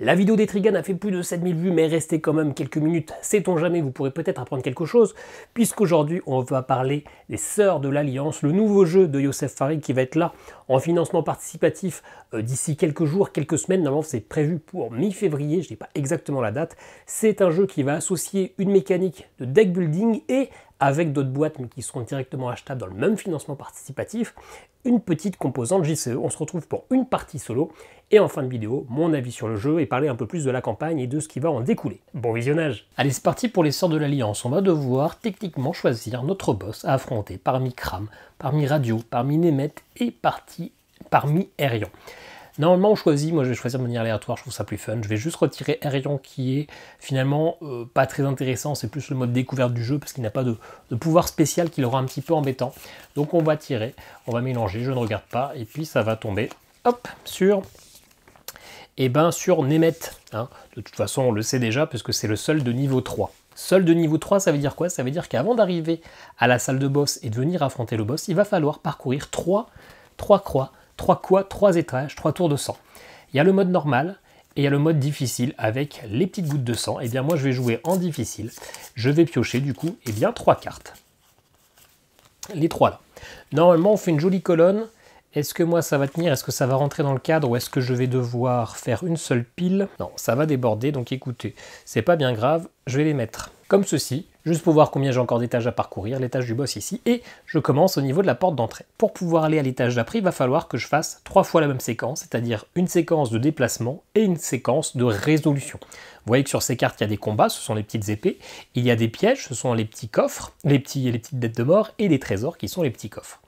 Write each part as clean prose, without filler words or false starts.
La vidéo d'Etrigan a fait plus de 7000 vues, mais restez quand même quelques minutes, sait-on jamais, vous pourrez peut-être apprendre quelque chose, puisqu'aujourd'hui on va parler des Sœurs de l'Alliance, le nouveau jeu de Youssef Farid qui va être là en financement participatif d'ici quelques jours, quelques semaines. Normalement c'est prévu pour mi-février, je n'ai pas exactement la date. C'est un jeu qui va associer une mécanique de deck building et, avec d'autres boîtes mais qui seront directement achetables dans le même financement participatif, une petite composante JCE. On se retrouve pour une partie solo et en fin de vidéo, mon avis sur le jeu et parler un peu plus de la campagne et de ce qui va en découler. Bon visionnage! Allez, c'est parti pour les Sœurs de l'Alliance. On va devoir techniquement choisir notre boss à affronter parmi Kram, parmi Radio, parmi Nemet et parmi Aerion. Normalement on choisit, moi je vais choisir de manière aléatoire, je trouve ça plus fun. Je vais juste retirer Aerion qui est finalement pas très intéressant, c'est plus le mode découverte du jeu parce qu'il n'a pas de pouvoir spécial qui le rend un petit peu embêtant. Donc on va tirer, on va mélanger, je ne regarde pas, et puis ça va tomber, hop, sur Nemet. Hein. De toute façon on le sait déjà puisque c'est le seul de niveau 3. Seul de niveau 3, ça veut dire quoi? Ça veut dire qu'avant d'arriver à la salle de boss et de venir affronter le boss, il va falloir parcourir 3 étages, 3 tours de sang. Il y a le mode normal et il y a le mode difficile avec les petites gouttes de sang. Et bien moi je vais jouer en difficile. Je vais piocher du coup 3 cartes. Les 3 là. Normalement on fait une jolie colonne. Est-ce que moi ça va tenir? Est-ce que ça va rentrer dans le cadre? Ou est-ce que je vais devoir faire une seule pile? Non, ça va déborder, donc écoutez, c'est pas bien grave, je vais les mettre comme ceci, juste pour voir combien j'ai encore d'étages à parcourir, l'étage du boss ici, et je commence au niveau de la porte d'entrée. Pour pouvoir aller à l'étage d'après, il va falloir que je fasse 3 fois la même séquence, c'est-à-dire une séquence de déplacement et une séquence de résolution. Vous voyez que sur ces cartes, il y a des combats, ce sont les petites épées, il y a des pièges, ce sont les petits coffres, les petites bêtes de mort, et des trésors qui sont les petits coffres.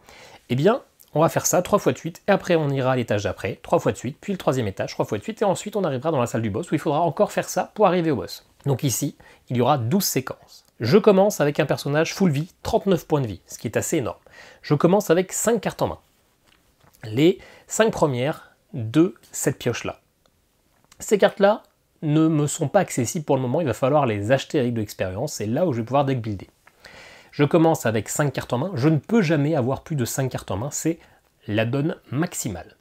Eh bien, on va faire ça 3 fois de suite, et après on ira à l'étage d'après, 3 fois de suite, puis le 3e étage, 3 fois de suite, et ensuite on arrivera dans la salle du boss où il faudra encore faire ça pour arriver au boss. Donc ici, il y aura 12 séquences. Je commence avec un personnage full vie, 39 points de vie, ce qui est assez énorme. Je commence avec 5 cartes en main. Les 5 premières de cette pioche-là. Ces cartes-là ne me sont pas accessibles pour le moment, il va falloir les acheter avec de l'expérience, c'est là où je vais pouvoir deck builder. Je commence avec 5 cartes en main, je ne peux jamais avoir plus de 5 cartes en main, c'est la donne maximale.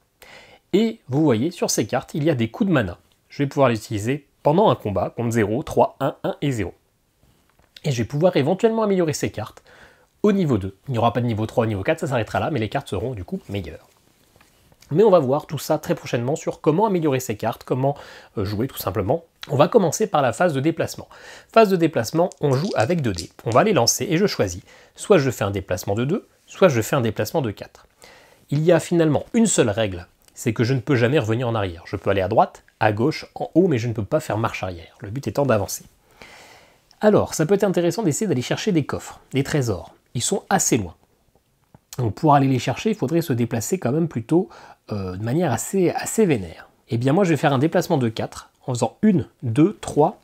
Et vous voyez, sur ces cartes, il y a des coups de mana. Je vais pouvoir les utiliser pendant un combat, contre 0, 3, 1, 1 et 0. Et je vais pouvoir éventuellement améliorer ces cartes au niveau 2. Il n'y aura pas de niveau 3, niveau 4, ça s'arrêtera là, mais les cartes seront du coup meilleures. Mais on va voir tout ça très prochainement sur comment améliorer ces cartes, comment jouer tout simplement. On va commencer par la phase de déplacement. Phase de déplacement, on joue avec 2 dés. On va les lancer et je choisis. Soit je fais un déplacement de 2, soit je fais un déplacement de 4. Il y a finalement une seule règle, c'est que je ne peux jamais revenir en arrière. Je peux aller à droite, à gauche, en haut, mais je ne peux pas faire marche arrière. Le but étant d'avancer. Alors, ça peut être intéressant d'essayer d'aller chercher des coffres, des trésors. Ils sont assez loin. Donc pour aller les chercher, il faudrait se déplacer quand même plutôt de manière assez vénère. Et bien moi je vais faire un déplacement de 4 en faisant 1, 2, 3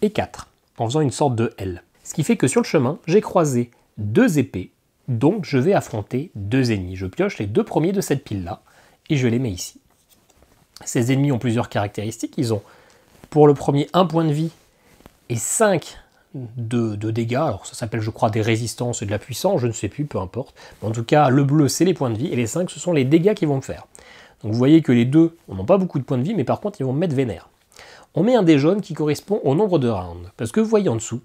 et 4, en faisant une sorte de L. Ce qui fait que sur le chemin, j'ai croisé 2 épées, donc je vais affronter 2 ennemis. Je pioche les 2 premiers de cette pile-là et je les mets ici. Ces ennemis ont plusieurs caractéristiques. Ils ont pour le premier 1 point de vie et 5 de dégâts, alors ça s'appelle je crois des résistances et de la puissance, je ne sais plus, peu importe. En tout cas, le bleu c'est les points de vie et les 5 ce sont les dégâts qu'ils vont me faire. Donc vous voyez que les 2 n'ont pas beaucoup de points de vie, mais par contre ils vont me mettre vénère. On met un dé jaune qui correspond au nombre de rounds, parce que vous voyez en dessous,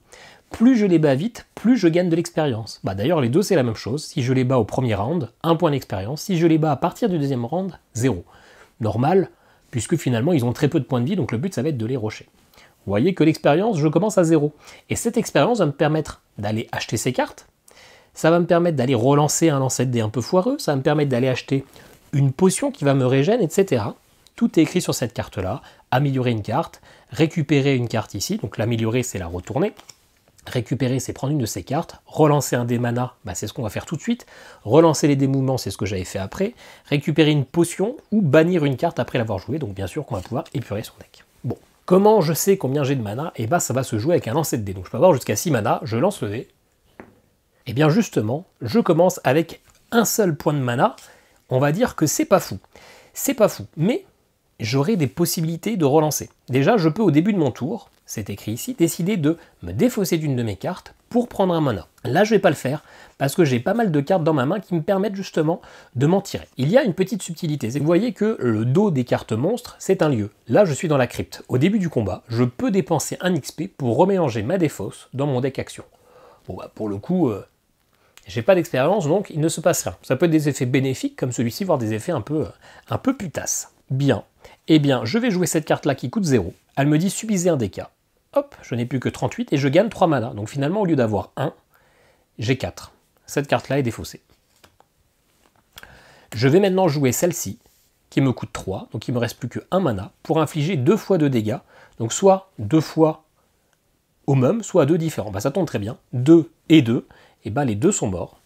plus je les bats vite, plus je gagne de l'expérience. Bah d'ailleurs les deux c'est la même chose, si je les bats au premier round, 1 point d'expérience, si je les bats à partir du deuxième round, 0. Normal, puisque finalement ils ont très peu de points de vie, donc le but ça va être de les rusher. Vous voyez que l'expérience, je commence à 0. Et cette expérience va me permettre d'aller acheter ces cartes, ça va me permettre d'aller relancer un lancer de dés un peu foireux, ça va me permettre d'aller acheter une potion qui va me régénérer, etc. Tout est écrit sur cette carte-là. Améliorer une carte, récupérer une carte ici, donc l'améliorer c'est la retourner, récupérer c'est prendre une de ces cartes, relancer un dé mana, bah, c'est ce qu'on va faire tout de suite, relancer les dés mouvements c'est ce que j'avais fait après, récupérer une potion ou bannir une carte après l'avoir jouée, donc bien sûr qu'on va pouvoir épurer son deck. Bon. Comment je sais combien j'ai de mana? Et bah ça va se jouer avec un lancer de dés. Donc je peux avoir jusqu'à 6 mana, je lance le dé. Et bien justement, je commence avec un seul point de mana. On va dire que c'est pas fou. C'est pas fou, mais j'aurai des possibilités de relancer. Déjà, je peux au début de mon tour, c'est écrit ici, décider de me défausser d'une de mes cartes pour prendre un mana. Là, je ne vais pas le faire parce que j'ai pas mal de cartes dans ma main qui me permettent justement de m'en tirer. Il y a une petite subtilité, c'est que vous voyez que le dos des cartes monstres, c'est un lieu. Là, je suis dans la crypte. Au début du combat, je peux dépenser un XP pour remélanger ma défausse dans mon deck action. Bon, bah, pour le coup, j'ai pas d'expérience, donc il ne se passe rien. Ça peut être des effets bénéfiques comme celui-ci, voire des effets un peu putasses. Bien. Eh bien, je vais jouer cette carte-là qui coûte 0. Elle me dit subissez un dégât. Hop, je n'ai plus que 38 et je gagne 3 mana. Donc finalement, au lieu d'avoir 1, j'ai 4. Cette carte-là est défaussée. Je vais maintenant jouer celle-ci, qui me coûte 3, donc il me reste plus que 1 mana, pour infliger 2 fois de dégâts. Donc soit 2 fois au même, soit à 2 différents. Bah, ça tombe très bien. 2 et 2, et bah les deux sont morts.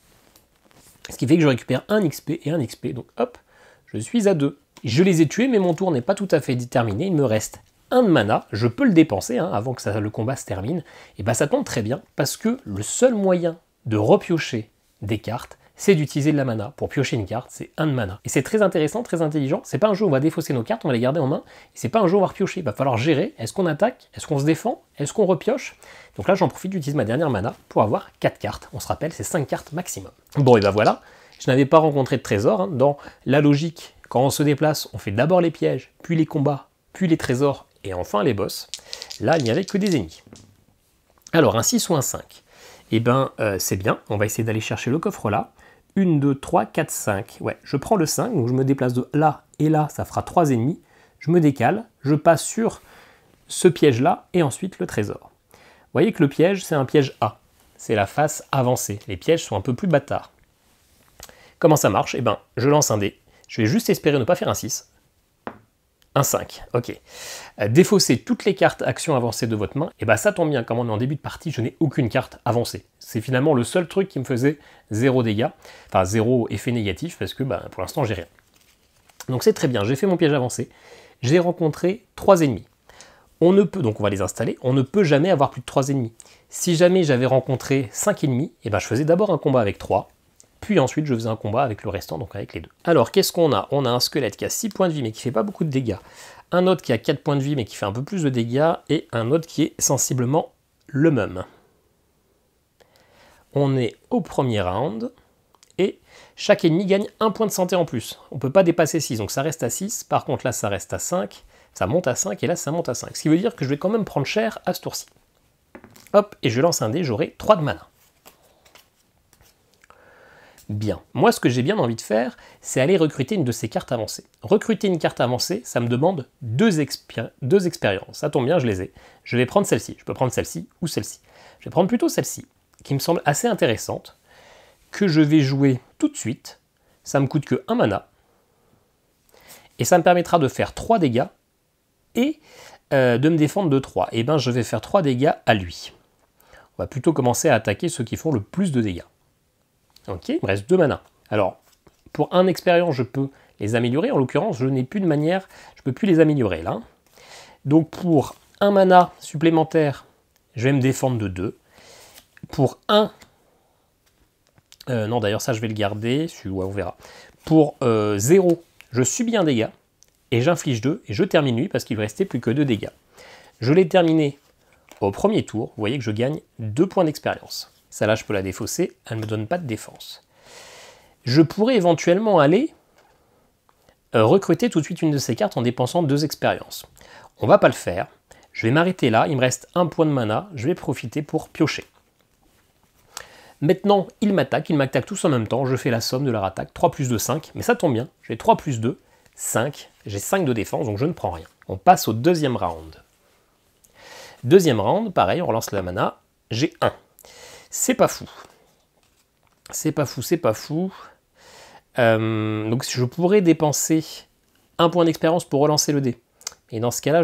Ce qui fait que je récupère un XP et un XP. Donc hop, je suis à 2. Je les ai tués, mais mon tour n'est pas tout à fait terminé. Il me reste 1 de mana, je peux le dépenser avant que le combat se termine. Et bah ça tombe très bien, parce que le seul moyen de repiocher des cartes, c'est d'utiliser de la mana. Pour piocher une carte, c'est 1 de mana. Et c'est très intéressant, très intelligent. C'est pas un jeu où on va défausser nos cartes, on va les garder en main. Et c'est pas un jeu où on va repiocher. Il va falloir gérer. Est-ce qu'on attaque? Est-ce qu'on se défend? Est-ce qu'on repioche? Donc là, j'en profite d'utiliser ma dernière mana pour avoir 4 cartes. On se rappelle, c'est 5 cartes maximum. Bon, et ben voilà. Je n'avais pas rencontré de trésor. Dans la logique, quand on se déplace, on fait d'abord les pièges, puis les combats, puis les trésors, et enfin les boss. Là, il n'y avait que des ennemis. Alors, un 6 ou un 5. Eh ben, c'est bien. On va essayer d'aller chercher le coffre là. 1, 2, 3, 4, 5. Ouais, je prends le 5, donc je me déplace de là et là, ça fera 3 ennemis. Je me décale, je passe sur ce piège-là, et ensuite le trésor. Vous voyez que le piège, c'est un piège A. C'est la face avancée. Les pièges sont un peu plus bâtards. Comment ça marche? Eh ben, je lance un dé. Je vais juste espérer ne pas faire un 6. Un 5, ok. Défausser toutes les cartes actions avancées de votre main, et bah ça tombe bien, comme on est en début de partie, je n'ai aucune carte avancée. C'est finalement le seul truc qui me faisait 0 dégâts, enfin 0 effet négatif, parce que pour l'instant j'ai rien. Donc c'est très bien, j'ai fait mon piège avancé, j'ai rencontré 3 ennemis. On ne peut, donc on va les installer, on ne peut jamais avoir plus de 3 ennemis. Si jamais j'avais rencontré 5 ennemis, et ben je faisais d'abord un combat avec 3, puis ensuite je faisais un combat avec le restant, donc avec les 2. Alors qu'est-ce qu'on a? On a un squelette qui a 6 points de vie mais qui fait pas beaucoup de dégâts, un autre qui a 4 points de vie mais qui fait un peu plus de dégâts, et un autre qui est sensiblement le même. On est au premier round, et chaque ennemi gagne 1 point de santé en plus. On ne peut pas dépasser 6, donc ça reste à 6, par contre là ça reste à 5, ça monte à 5, et là ça monte à 5. Ce qui veut dire que je vais quand même prendre cher à ce tour-ci. Hop, et je lance un dé, j'aurai 3 de mana. Bien. Moi, ce que j'ai bien envie de faire, c'est aller recruter une de ces cartes avancées. Recruter une carte avancée, ça me demande 2 expériences. Ça tombe bien, je les ai. Je vais prendre celle-ci. Je peux prendre celle-ci ou celle-ci. Je vais prendre plutôt celle-ci, qui me semble assez intéressante, que je vais jouer tout de suite. Ça me coûte que 1 mana. Et ça me permettra de faire 3 dégâts et de me défendre de 3. Et bien, je vais faire 3 dégâts à lui. On va plutôt commencer à attaquer ceux qui font le plus de dégâts. Ok, il me reste 2 mana. Alors, pour un expérience, je peux les améliorer. En l'occurrence, je n'ai plus de manière, je ne peux plus les améliorer là. Donc pour 1 mana supplémentaire, je vais me défendre de 2. Pour 1... non, d'ailleurs, ça, je vais le garder. Ouais, on verra. Pour 0, je subis un dégât, et j'inflige 2, et je termine lui, parce qu'il ne restait plus que 2 dégâts. Je l'ai terminé au premier tour. Vous voyez que je gagne 2 points d'expérience. Celle-là, je peux la défausser, elle ne me donne pas de défense. Je pourrais éventuellement aller recruter tout de suite une de ces cartes en dépensant 2 expériences. On va pas le faire. Je vais m'arrêter là, il me reste 1 point de mana, je vais profiter pour piocher. Maintenant, il m'attaque tous en même temps, je fais la somme de leur attaque, 3 plus 2, 5, mais ça tombe bien, j'ai 3 plus 2, 5, j'ai 5 de défense, donc je ne prends rien. On passe au deuxième round. Deuxième round, pareil, on relance la mana, j'ai 1. C'est pas fou. C'est pas fou, c'est pas fou. Donc je pourrais dépenser 1 point d'expérience pour relancer le dé. Et dans ce cas-là,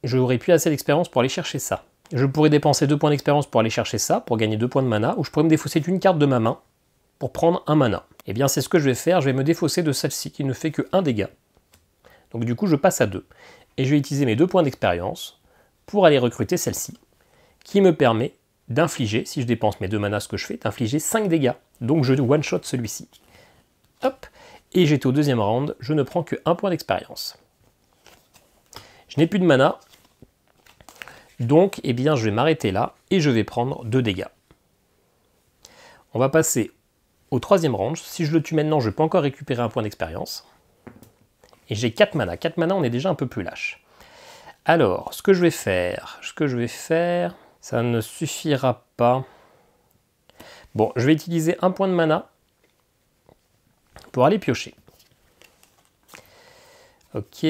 j'aurais plus assez d'expérience pour aller chercher ça. Je pourrais dépenser 2 points d'expérience pour aller chercher ça, pour gagner 2 points de mana, ou je pourrais me défausser d'une carte de ma main pour prendre 1 mana. Eh bien c'est ce que je vais faire, je vais me défausser de celle-ci qui ne fait que 1 dégât. Donc du coup je passe à 2. Et je vais utiliser mes 2 points d'expérience pour aller recruter celle-ci, qui me permet d'infliger, si je dépense mes 2 manas, ce que je fais, d'infliger 5 dégâts. Donc je one-shot celui-ci. Hop, et j'étais au deuxième round, je ne prends que 1 point d'expérience. Je n'ai plus de mana. Donc, eh bien, je vais m'arrêter là et je vais prendre 2 dégâts. On va passer au 3e range. Si je le tue maintenant, je peux encore récupérer un point d'expérience. Et j'ai 4 mana. 4 mana, on est déjà un peu plus lâche. Alors, ce que je vais faire, ça ne suffira pas. Bon, je vais utiliser un point de mana pour aller piocher. Ok,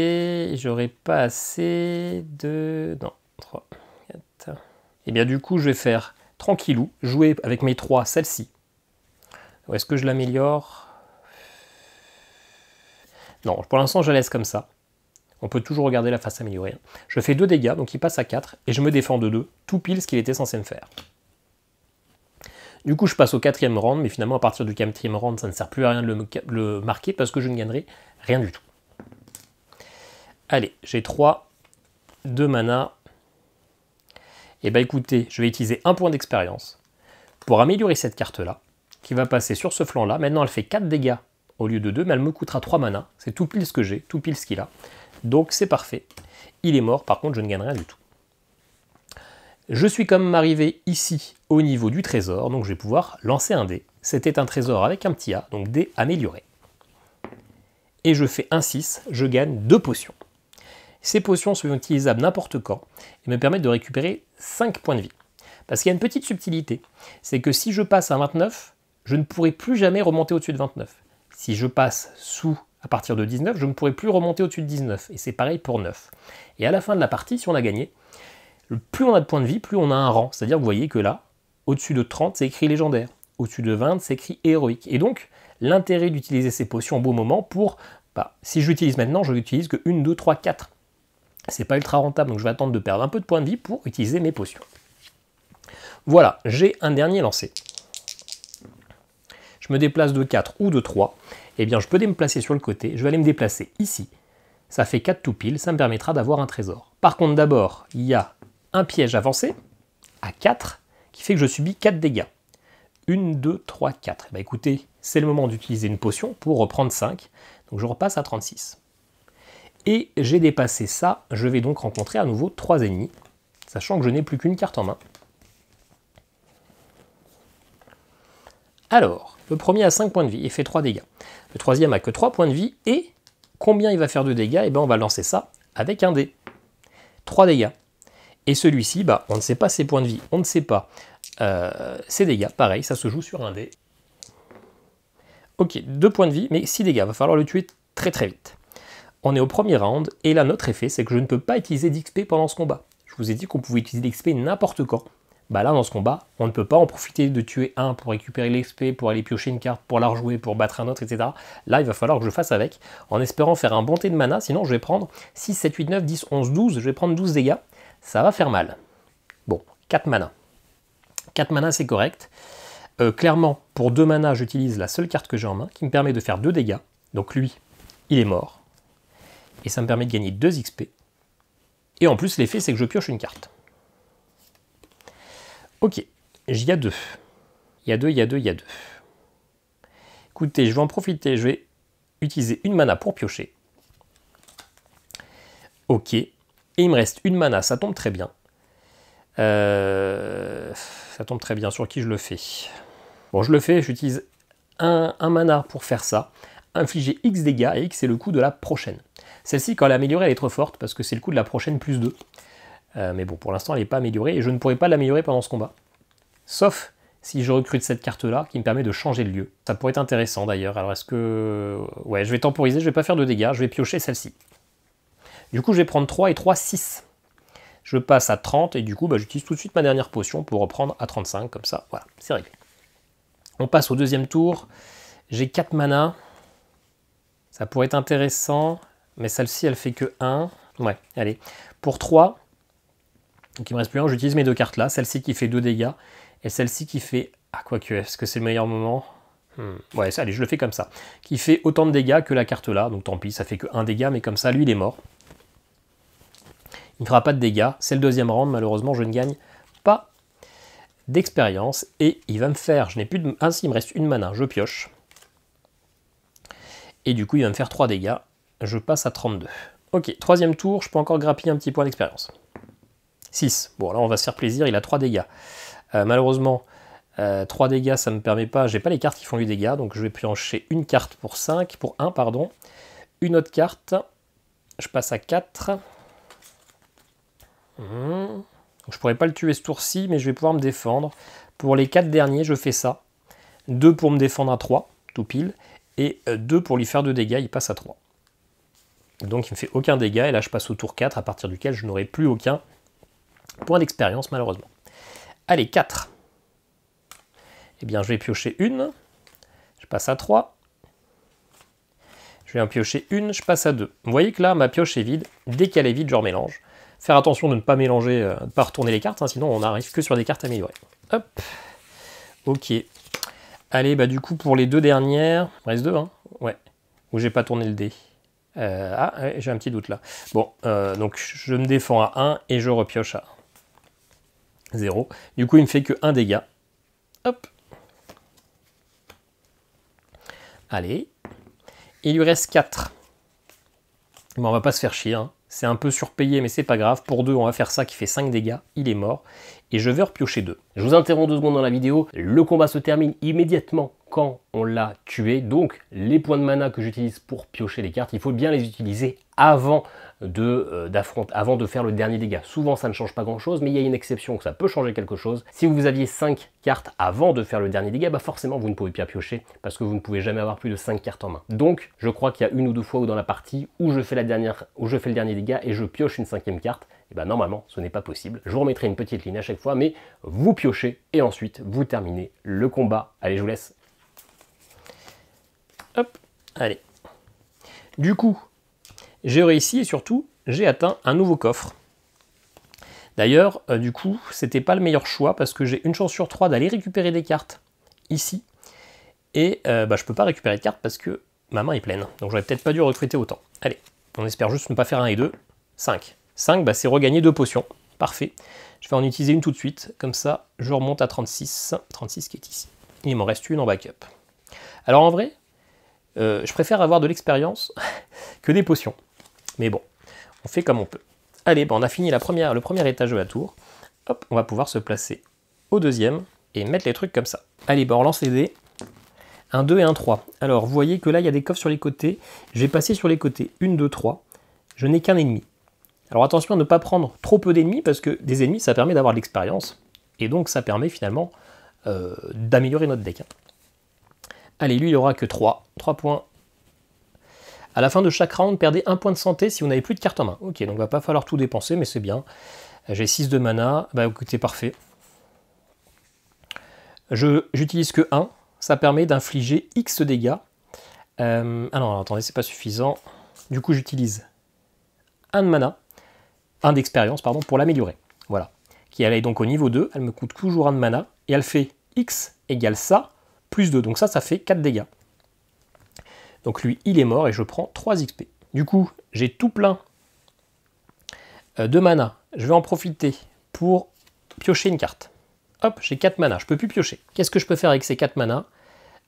j'aurai pas assez de... Non, 3, 4... Et bien du coup, je vais faire tranquillou, jouer avec mes 3, celle-ci. Ou est-ce que je l'améliore? Non, pour l'instant, je la laisse comme ça. On peut toujours regarder la face améliorée. Je fais 2 dégâts, donc il passe à 4, et je me défends de 2, tout pile ce qu'il était censé me faire. Du coup, je passe au 4e round, mais finalement, à partir du 4e round, ça ne sert plus à rien de le marquer, parce que je ne gagnerai rien du tout. Allez, j'ai 3, 2 mana. Et bah écoutez, je vais utiliser un point d'expérience pour améliorer cette carte-là, qui va passer sur ce flanc-là. Maintenant, elle fait 4 dégâts au lieu de 2, mais elle me coûtera 3 mana. C'est tout pile ce que j'ai, tout pile ce qu'il a. Donc c'est parfait. Il est mort, par contre, je ne gagne rien du tout. Je suis quand même arrivé ici, au niveau du trésor, donc je vais pouvoir lancer un dé. C'était un trésor avec un petit A, donc dé amélioré. Et je fais un 6, je gagne 2 potions. Ces potions sont utilisables n'importe quand et me permettent de récupérer 5 points de vie. Parce qu'il y a une petite subtilité, c'est que si je passe à 29, je ne pourrai plus jamais remonter au-dessus de 29. Si je passe à partir de 19, je ne pourrai plus remonter au-dessus de 19. Et c'est pareil pour 9. Et à la fin de la partie, si on a gagné, plus on a de points de vie, plus on a un rang. C'est-à-dire que vous voyez que là, au-dessus de 30, c'est écrit légendaire. Au-dessus de 20, c'est écrit héroïque. Et donc, l'intérêt d'utiliser ces potions au bon moment pour... si je l'utilise maintenant, je l'utilise que 1, 2, 3, 4. C'est pas ultra rentable, donc je vais attendre de perdre un peu de points de vie pour utiliser mes potions. Voilà, j'ai un dernier lancé. Je me déplace de 4 ou de 3. Eh bien, je peux me placer sur le côté. Je vais aller me déplacer ici. Ça fait 4 tout pile, ça me permettra d'avoir un trésor. Par contre, d'abord, il y a un piège avancé à 4 qui fait que je subis 4 dégâts. 1, 2, 3, 4. Bah, écoutez, c'est le moment d'utiliser une potion pour reprendre 5. Donc je repasse à 36. Et j'ai dépassé ça, je vais donc rencontrer à nouveau 3 ennemis, sachant que je n'ai plus qu'une carte en main. Alors, le premier a 5 points de vie et fait 3 dégâts. Le troisième a que 3 points de vie et combien il va faire de dégâts? Eh bien, on va lancer ça avec un dé. 3 dégâts. Et celui-ci, on ne sait pas ses points de vie, on ne sait pas ses dégâts. Pareil, ça se joue sur un dé. Ok, 2 points de vie, mais 6 dégâts. Il va falloir le tuer très très vite. On est au premier round, et là, notre effet, c'est que je ne peux pas utiliser d'XP pendant ce combat. Je vous ai dit qu'on pouvait utiliser l'XP n'importe quand. Là, dans ce combat, on ne peut pas en profiter de tuer un pour récupérer l'XP, pour aller piocher une carte, pour la rejouer, pour battre un autre, etc. Là, il va falloir que je fasse avec, en espérant faire un bon T de mana, sinon je vais prendre 6, 7, 8, 9, 10, 11, 12, je vais prendre 12 dégâts. Ça va faire mal. Bon, 4 mana. 4 mana, c'est correct. Clairement, pour 2 mana, j'utilise la seule carte que j'ai en main, qui me permet de faire 2 dégâts. Donc lui, il est mort. Et ça me permet de gagner 2 XP. Et en plus, l'effet, c'est que je pioche une carte. Ok, il y a 2. Il y a 2, il y a 2, il y a 2. Écoutez, je vais en profiter, je vais utiliser une mana pour piocher. Ok, et il me reste une mana, ça tombe très bien. Ça tombe très bien, sur qui je le fais? Bon, je le fais, j'utilise un mana pour faire ça. Infliger X dégâts, et X c'est le coût de la prochaine. Celle-ci, quand elle est améliorée, elle est trop forte, parce que c'est le coût de la prochaine plus 2. Mais bon, pour l'instant, elle n'est pas améliorée, et je ne pourrai pas l'améliorer pendant ce combat. Sauf si je recrute cette carte-là, qui me permet de changer de lieu. Ça pourrait être intéressant, d'ailleurs. Alors, est-ce que... Ouais, je vais temporiser, je vais pas faire de dégâts, je vais piocher celle-ci. Du coup, je vais prendre 3 et 3, 6. Je passe à 30, et du coup, j'utilise tout de suite ma dernière potion pour reprendre à 35, comme ça. Voilà, c'est réglé. On passe au deuxième tour. J'ai 4 mana. Ça pourrait être intéressant, mais celle-ci, elle fait que 1. Ouais, allez. Pour 3, donc il me reste plus un, j'utilise mes 2 cartes là. Celle-ci qui fait 2 dégâts, et celle-ci qui fait... Ah, quoique, est-ce que c'est le meilleur moment? Ouais, allez, je le fais comme ça. Qui fait autant de dégâts que la carte là, donc tant pis, ça fait que 1 dégât, mais comme ça, lui, il est mort. Il ne fera pas de dégâts. C'est le deuxième round, malheureusement, je ne gagne pas d'expérience. Et il va me faire... Je n'ai plus de... Ah, si, il me reste une mana, je pioche. Et du coup, il va me faire 3 dégâts. Je passe à 32. Ok, troisième tour, je peux encore grappiller un petit point d'expérience. 6. Bon, là, on va se faire plaisir, il a 3 dégâts. Malheureusement, 3 dégâts, ça ne me permet pas... J'ai pas les cartes qui font du dégât, donc je vais piocher une carte pour 5, pour 1, pardon. Une autre carte. Je passe à 4. Donc, je pourrais pas le tuer ce tour-ci, mais je vais pouvoir me défendre. Pour les 4 derniers, je fais ça. 2 pour me défendre à 3, tout pile. Et 2 pour lui faire 2 dégâts, il passe à 3. Donc il me fait aucun dégât, et là je passe au tour 4, à partir duquel je n'aurai plus aucun point d'expérience, malheureusement. Allez, 4. Eh bien, je vais piocher une. Je passe à 3. Je vais en piocher une, je passe à 2. Vous voyez que là, ma pioche est vide. Dès qu'elle est vide, je remélange. Faire attention de ne pas mélanger, de ne pas retourner les cartes, hein, sinon on n'arrive que sur des cartes améliorées. Hop. Ok. Allez, bah du coup, pour les 2 dernières... Il reste 2, hein. Ouais. Ou j'ai pas tourné le dé. Ouais, j'ai un petit doute là. Bon, donc je me défends à 1 et je repioche à 0. Du coup, il me fait que 1 dégât. Hop. Allez. Il lui reste 4. Bon, on va pas se faire chier, hein. C'est un peu surpayé, mais c'est pas grave. Pour 2, on va faire ça qui fait 5 dégâts. Il est mort. Et je vais repiocher 2. Je vous interromps 2 secondes dans la vidéo. Le combat se termine immédiatement quand on l'a tué. Donc, les points de mana que j'utilise pour piocher les cartes, il faut bien les utiliser avant avant de faire le dernier dégât. Souvent, ça ne change pas grand-chose, mais il y a une exception que ça peut changer quelque chose. Si vous aviez 5 cartes avant de faire le dernier dégât, bah forcément, vous ne pouvez pas piocher parce que vous ne pouvez jamais avoir plus de 5 cartes en main. Donc, je crois qu'il y a 1 ou 2 fois où dans la partie où je fais le dernier dégât et je pioche une 5e carte, et ben normalement, ce n'est pas possible. Je vous remettrai une petite ligne à chaque fois, mais vous piochez et ensuite, vous terminez le combat. Allez, je vous laisse. Hop, allez. Du coup, j'ai réussi et surtout, j'ai atteint un nouveau coffre. D'ailleurs, du coup, c'était pas le meilleur choix parce que j'ai une chance sur 3 d'aller récupérer des cartes ici. Et je peux pas récupérer de cartes parce que ma main est pleine. Donc j'aurais peut-être pas dû recruter autant. Allez, on espère juste ne pas faire 1 et 2. 5. 5, c'est regagner 2 potions. Parfait. Je vais en utiliser une tout de suite. Comme ça, je remonte à 36. 36 qui est ici. Il m'en reste une en backup. Alors en vrai, je préfère avoir de l'expérience que des potions. Mais bon, on fait comme on peut. Allez, on a fini le premier étage de la tour. Hop, on va pouvoir se placer au deuxième et mettre les trucs comme ça. Allez, on relance les dés. Un 2 et un 3. Alors, vous voyez que là, il y a des coffres sur les côtés. Je vais passer sur les côtés. 1, 2, 3. Je n'ai qu'un ennemi. Alors attention à ne pas prendre trop peu d'ennemis, parce que des ennemis, ça permet d'avoir de l'expérience. Et donc, ça permet finalement d'améliorer notre deck. Allez, lui, il aura que 3. 3 points. À la fin de chaque round, perdez 1 point de santé si vous n'avez plus de carte en main. Ok, donc va pas falloir tout dépenser, mais c'est bien. J'ai 6 de mana. Bah écoutez, parfait. J'utilise que 1. Ça permet d'infliger X dégâts. Ah non, attendez, c'est pas suffisant. Du coup, j'utilise 1 de mana. 1 d'expérience, pardon, pour l'améliorer. Voilà. Qui elle est donc au niveau 2. Elle me coûte toujours 1 de mana. Et elle fait X égale ça, plus 2. Donc ça fait 4 dégâts. Donc lui, il est mort et je prends 3 XP. Du coup, j'ai tout plein de mana. Je vais en profiter pour piocher une carte. Hop, j'ai 4 mana, je peux plus piocher. Qu'est-ce que je peux faire avec ces 4 mana?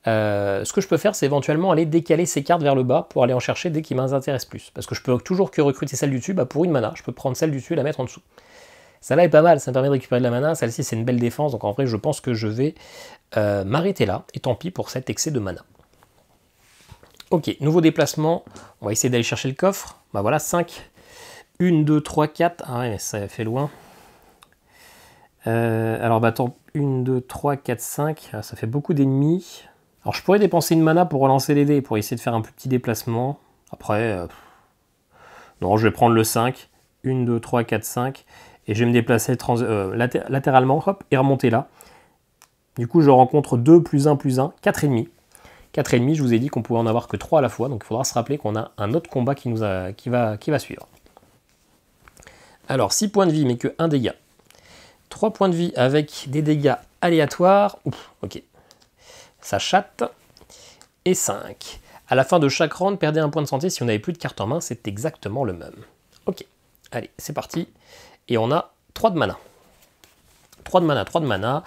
Ce que je peux faire, c'est éventuellement aller décaler ces cartes vers le bas pour aller en chercher dès qui m'intéresse plus. Parce que je peux toujours que recruter celle du dessus, pour une mana, je peux prendre celle du dessus et la mettre en dessous. Celle-là est pas mal, ça me permet de récupérer de la mana. Celle-ci, c'est une belle défense, donc en vrai, je pense que je vais m'arrêter là. Et tant pis pour cet excès de mana. Ok, nouveau déplacement. On va essayer d'aller chercher le coffre. Bah voilà, 5. 1, 2, 3, 4. Ah ouais, mais ça fait loin. Alors, attends. 1, 2, 3, 4, 5. Ah, ça fait beaucoup d'ennemis. Alors, je pourrais dépenser une mana pour relancer les dés, pour essayer de faire un petit déplacement. Après, non, je vais prendre le 5. 1, 2, 3, 4, 5. Et je vais me déplacer latéralement, hop, et remonter là. Du coup, je rencontre 2 plus 1 plus 1, 4 ennemis. 4 ennemis, je vous ai dit qu'on pouvait en avoir que 3 à la fois, donc il faudra se rappeler qu'on a un autre combat qui va suivre. Alors, 6 points de vie, mais que 1 dégât. 3 points de vie avec des dégâts aléatoires. Ouf, ok. Ça chatte. Et 5. À la fin de chaque round, perdez 1 point de santé si on n'avait plus de carte en main, c'est exactement le même. Ok, allez, c'est parti. Et on a 3 de mana. 3 de mana, 3 de mana.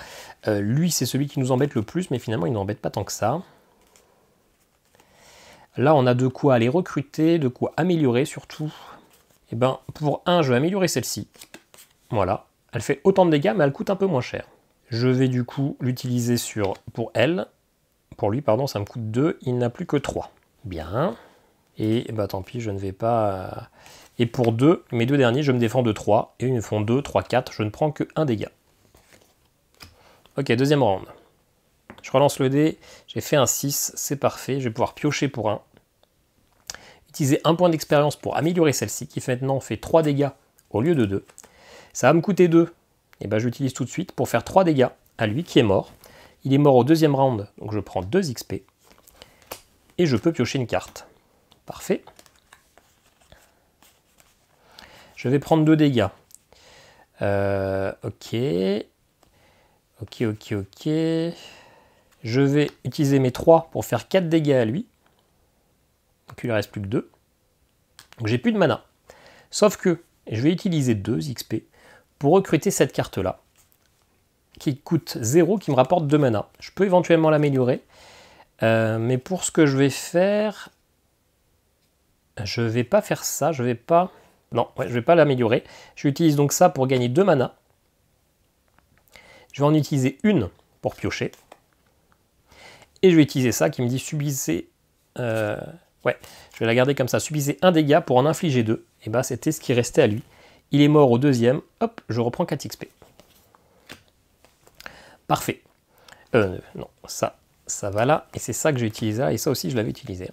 Lui, c'est celui qui nous embête le plus, mais finalement, il n'embête pas tant que ça. Là, on a de quoi aller recruter, de quoi améliorer surtout. Et ben, pour 1, je vais améliorer celle-ci. Voilà. Elle fait autant de dégâts, mais elle coûte un peu moins cher. Je vais du coup l'utiliser pour elle. Pour lui, pardon, ça me coûte 2. Il n'a plus que 3. Bien. Et bah tant pis, je ne vais pas... Et pour 2, mes deux derniers, je me défends de 3. Et ils me font 2, 3, 4. Je ne prends que 1 dégât. Ok, deuxième round. Je relance le dé. J'ai fait un 6. C'est parfait. Je vais pouvoir piocher pour 1. Utiliser un point d'expérience pour améliorer celle-ci, qui maintenant fait 3 dégâts au lieu de 2. Ça va me coûter 2. Et ben j'utilise tout de suite pour faire 3 dégâts à lui qui est mort. Il est mort au deuxième round, donc je prends 2 XP. Et je peux piocher une carte. Parfait. Je vais prendre 2 dégâts. Ok. Ok. Je vais utiliser mes 3 pour faire 4 dégâts à lui. Donc il ne reste plus que 2. Donc j'ai plus de mana. Sauf que je vais utiliser 2 XP pour recruter cette carte-là, qui coûte 0, qui me rapporte 2 mana. Je peux éventuellement l'améliorer. Mais pour ce que je vais faire, je vais pas faire ça. Je vais pas... Non, ouais, je vais pas l'améliorer. J'utilise donc ça pour gagner 2 mana. Je vais en utiliser une pour piocher. Et je vais utiliser ça qui me dit subissez... Ouais, je vais la garder comme ça. Subissez 1 dégât pour en infliger 2. Et bah c'était ce qui restait à lui. Il est mort au deuxième. Hop, je reprends 4 XP. Parfait. Non, ça va là. Et c'est ça que j'ai utilisé là. Et ça aussi, je l'avais utilisé.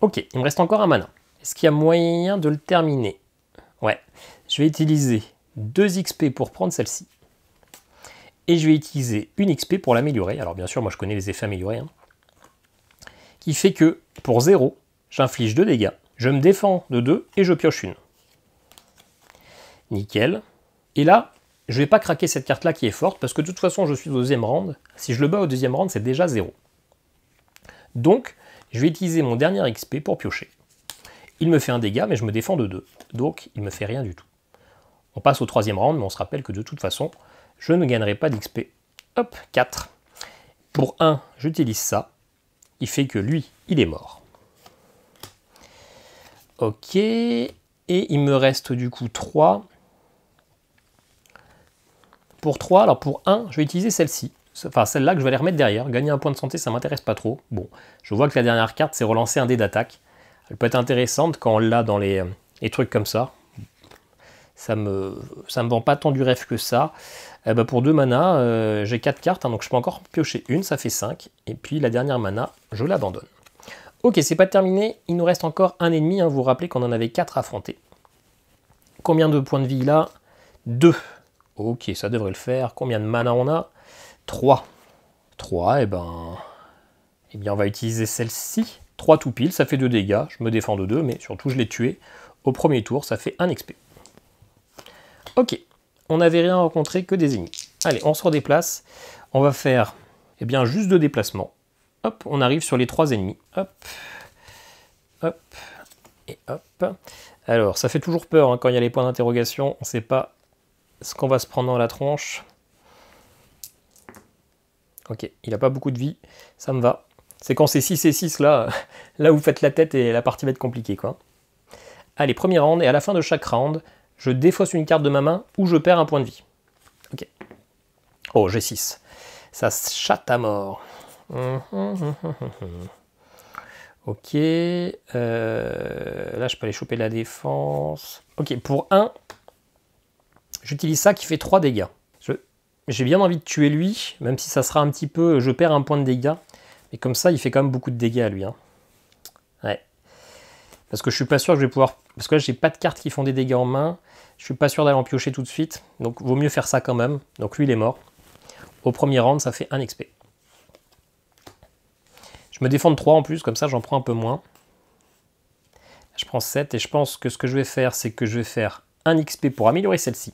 Ok, il me reste encore un mana. Est-ce qu'il y a moyen de le terminer? Ouais. Je vais utiliser 2 XP pour prendre celle-ci. Et je vais utiliser une XP pour l'améliorer. Alors bien sûr, moi je connais les effets améliorés. Hein. Qui fait que pour 0, j'inflige 2 dégâts. Je me défends de 2 et je pioche une. Nickel. Et là, je ne vais pas craquer cette carte-là qui est forte, parce que de toute façon, je suis au deuxième round. Si je le bats au deuxième round, c'est déjà 0. Donc, je vais utiliser mon dernier XP pour piocher. Il me fait un dégât, mais je me défends de 2. Donc, il ne me fait rien du tout. On passe au troisième round, mais on se rappelle que de toute façon, je ne gagnerai pas d'XP. Hop, 4. Pour 1, j'utilise ça. Il fait que lui, il est mort. Ok. Et il me reste du coup 3. Pour 3, alors pour 1, je vais utiliser celle-ci. Enfin, celle-là que je vais aller remettre derrière. Gagner un point de santé, ça ne m'intéresse pas trop. Bon, je vois que la dernière carte, c'est relancer un dé d'attaque. Elle peut être intéressante quand on l'a dans les trucs comme ça. Ça me vend pas tant du rêve que ça. Bah pour 2 mana, j'ai 4 cartes, hein, donc je peux encore piocher une, ça fait 5. Et puis la dernière mana, je l'abandonne. Ok, c'est pas terminé. Il nous reste encore un ennemi. Hein, vous vous rappelez qu'on en avait 4 à affronter. Combien de points de vie là? 2. Ok, ça devrait le faire. Combien de mana on a? 3. 3, et ben on va utiliser celle-ci. 3 tout pile, ça fait 2 dégâts. Je me défends de 2, mais surtout je l'ai tué. Au premier tour, ça fait 1 XP. Ok, on n'avait rien rencontré que des ennemis. Allez, on se redéplace. On va faire juste 2 déplacements. Hop, on arrive sur les 3 ennemis. Hop, hop, et hop. Alors, ça fait toujours peur hein, quand il y a les points d'interrogation. On ne sait pas ce qu'on va se prendre dans la tronche. Ok, il n'a pas beaucoup de vie, ça me va. C'est quand c'est 6 et 6 là, là vous faites la tête et la partie va être compliquée quoi. Allez, premier round, et à la fin de chaque round, je défausse une carte de ma main ou je perds un point de vie. Ok. Oh, j'ai 6. Ça se chatte à mort. Ok. Là, je peux aller choper la défense. Ok, pour 1, j'utilise ça qui fait 3 dégâts. J'ai bien envie de tuer lui, même si ça sera un petit peu... Je perds un point de dégâts. Mais comme ça, il fait quand même beaucoup de dégâts à lui. Hein. Ouais. Parce que je suis pas sûr que je vais pouvoir... Parce que là, j'ai pas de cartes qui font des dégâts en main. Je suis pas sûr d'aller en piocher tout de suite. Donc, vaut mieux faire ça quand même. Donc, lui, il est mort. Au premier round, ça fait 1 XP. Je me défends de 3 en plus. Comme ça, j'en prends un peu moins. Je prends 7. Et je pense que ce que je vais faire, c'est que je vais faire 1 XP pour améliorer celle-ci.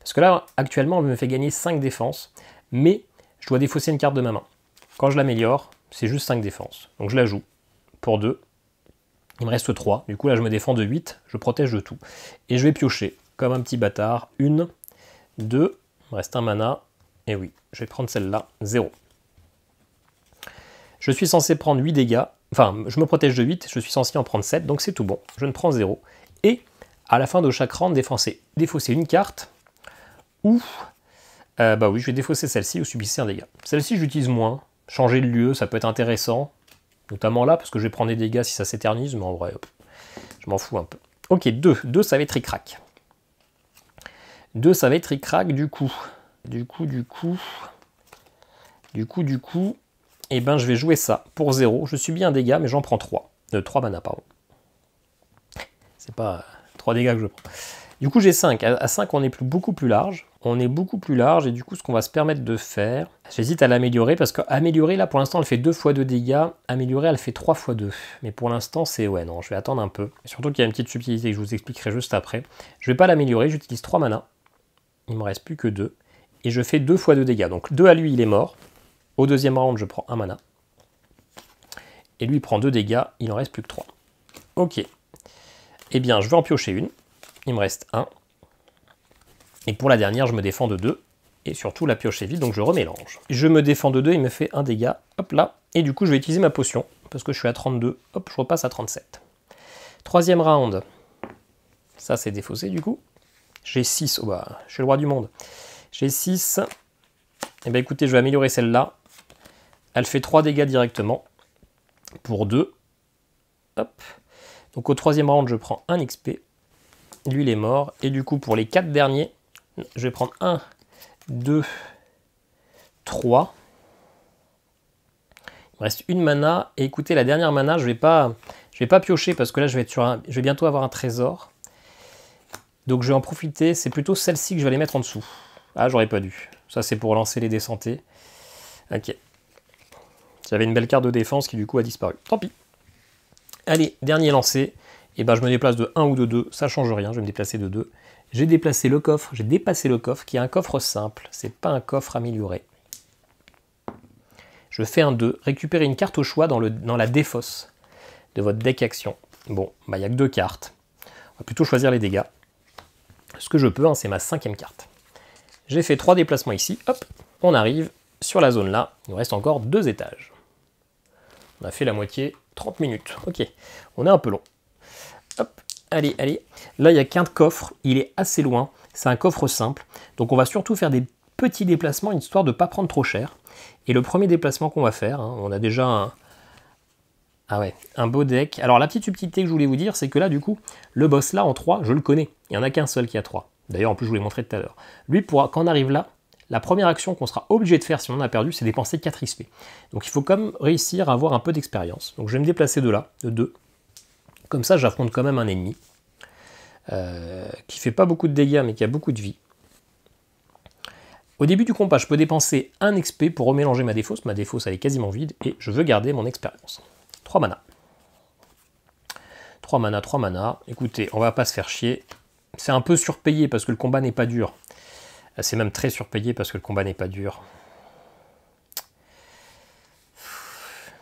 Parce que là, actuellement, elle me fait gagner 5 défenses. Mais je dois défausser une carte de ma main. Quand je l'améliore, c'est juste 5 défenses. Donc, je la joue pour 2. Il me reste 3, du coup là je me défends de 8, je protège de tout. Et je vais piocher, comme un petit bâtard, 1, 2, il me reste un mana, et oui, je vais prendre celle-là, 0. Je suis censé prendre 8 dégâts, enfin je me protège de 8, je suis censé en prendre 7, donc c'est tout bon, je ne prends 0. Et à la fin de chaque round, défausser une carte, Ou, bah oui, je vais défausser celle-ci ou subissez un dégât. Celle-ci, je l'utilise moins. Changer de lieu, ça peut être intéressant. Notamment là, parce que je vais prendre des dégâts si ça s'éternise, mais en vrai, hop, je m'en fous un peu. Ok, 2. 2, ça va être ric-rac. 2, ça va être ric-rac, du coup. Du coup, eh ben, je vais jouer ça pour 0. Je subis un dégât, mais j'en prends 3. 3 mana, pardon. C'est pas 3 dégâts que je prends. Du coup, j'ai 5. À 5, on est beaucoup plus large. On est beaucoup plus large, et du coup, ce qu'on va se permettre de faire... J'hésite à l'améliorer, parce qu'améliorer, là, pour l'instant, elle fait 2 fois 2 dégâts. Améliorer, elle fait 3 fois 2. Mais pour l'instant, c'est... Ouais, non, je vais attendre un peu. Surtout qu'il y a une petite subtilité que je vous expliquerai juste après. Je vais pas l'améliorer, j'utilise 3 mana. Il me reste plus que 2. Et je fais 2 fois 2 dégâts. Donc 2 à lui, il est mort. Au deuxième round, je prends 1 mana. Et lui, il prend 2 dégâts. Il en reste plus que 3. Ok. Eh bien, je vais en piocher une. Il me reste 1. Et pour la dernière, je me défends de 2. Et surtout, la pioche est vide, donc je remélange. Je me défends de 2, il me fait 1 dégât. Hop là. Et du coup, je vais utiliser ma potion. Parce que je suis à 32. Hop, je repasse à 37. Troisième round. Ça, c'est défaussé, du coup. J'ai 6. Oh bah, je suis le roi du monde. J'ai 6. Eh bien, écoutez, je vais améliorer celle-là. Elle fait 3 dégâts directement. Pour 2. Hop. Donc au troisième round, je prends 1 XP. Lui, il est mort. Et du coup, pour les 4 derniers, je vais prendre 1, 2, 3. Il me reste une mana. Et écoutez, la dernière mana, je vais pas piocher parce que là, je vais bientôt avoir un trésor. Donc je vais en profiter. C'est plutôt celle-ci que je vais aller mettre en dessous. Ah, j'aurais pas dû. Ça, c'est pour lancer les dés santé. Ok. J'avais une belle carte de défense qui, du coup, a disparu. Tant pis. Allez, dernier lancé. Et ben, je me déplace de 1 ou de 2. Ça change rien. Je vais me déplacer de 2. J'ai déplacé le coffre. J'ai dépassé le coffre, qui est un coffre simple. C'est pas un coffre amélioré. Je fais un 2. Récupérer une carte au choix dans la défausse de votre deck action. Bon, bah, il n'y a que 2 cartes. On va plutôt choisir les dégâts. Ce que je peux, hein, c'est ma 5e carte. J'ai fait 3 déplacements ici. Hop, on arrive sur la zone là. Il nous reste encore 2 étages. On a fait la moitié, 30 minutes. Ok, on est un peu long. Hop, allez, allez. Là, il n'y a qu'un coffre. Il est assez loin. C'est un coffre simple. Donc, on va surtout faire des petits déplacements, histoire de ne pas prendre trop cher. Et le premier déplacement qu'on va faire, hein, on a déjà un beau deck. Alors, la petite subtilité que je voulais vous dire, c'est que là, du coup, le boss là, en 3, je le connais. Il n'y en a qu'un seul qui a 3. D'ailleurs, en plus, je vous l'ai montré tout à l'heure. Lui, quand on arrive là, la première action qu'on sera obligé de faire si on a perdu, c'est dépenser 4 XP. Donc il faut quand même réussir à avoir un peu d'expérience. Donc je vais me déplacer de là, de 2. Comme ça, j'affronte quand même un ennemi qui fait pas beaucoup de dégâts, mais qui a beaucoup de vie. Au début du combat, je peux dépenser 1 XP pour remélanger ma défausse. Ma défausse, elle est quasiment vide, et je veux garder mon expérience. 3 mana. 3 mana, 3 mana. Écoutez, on va pas se faire chier. C'est un peu surpayé parce que le combat n'est pas dur. C'est même très surpayé parce que le combat n'est pas dur.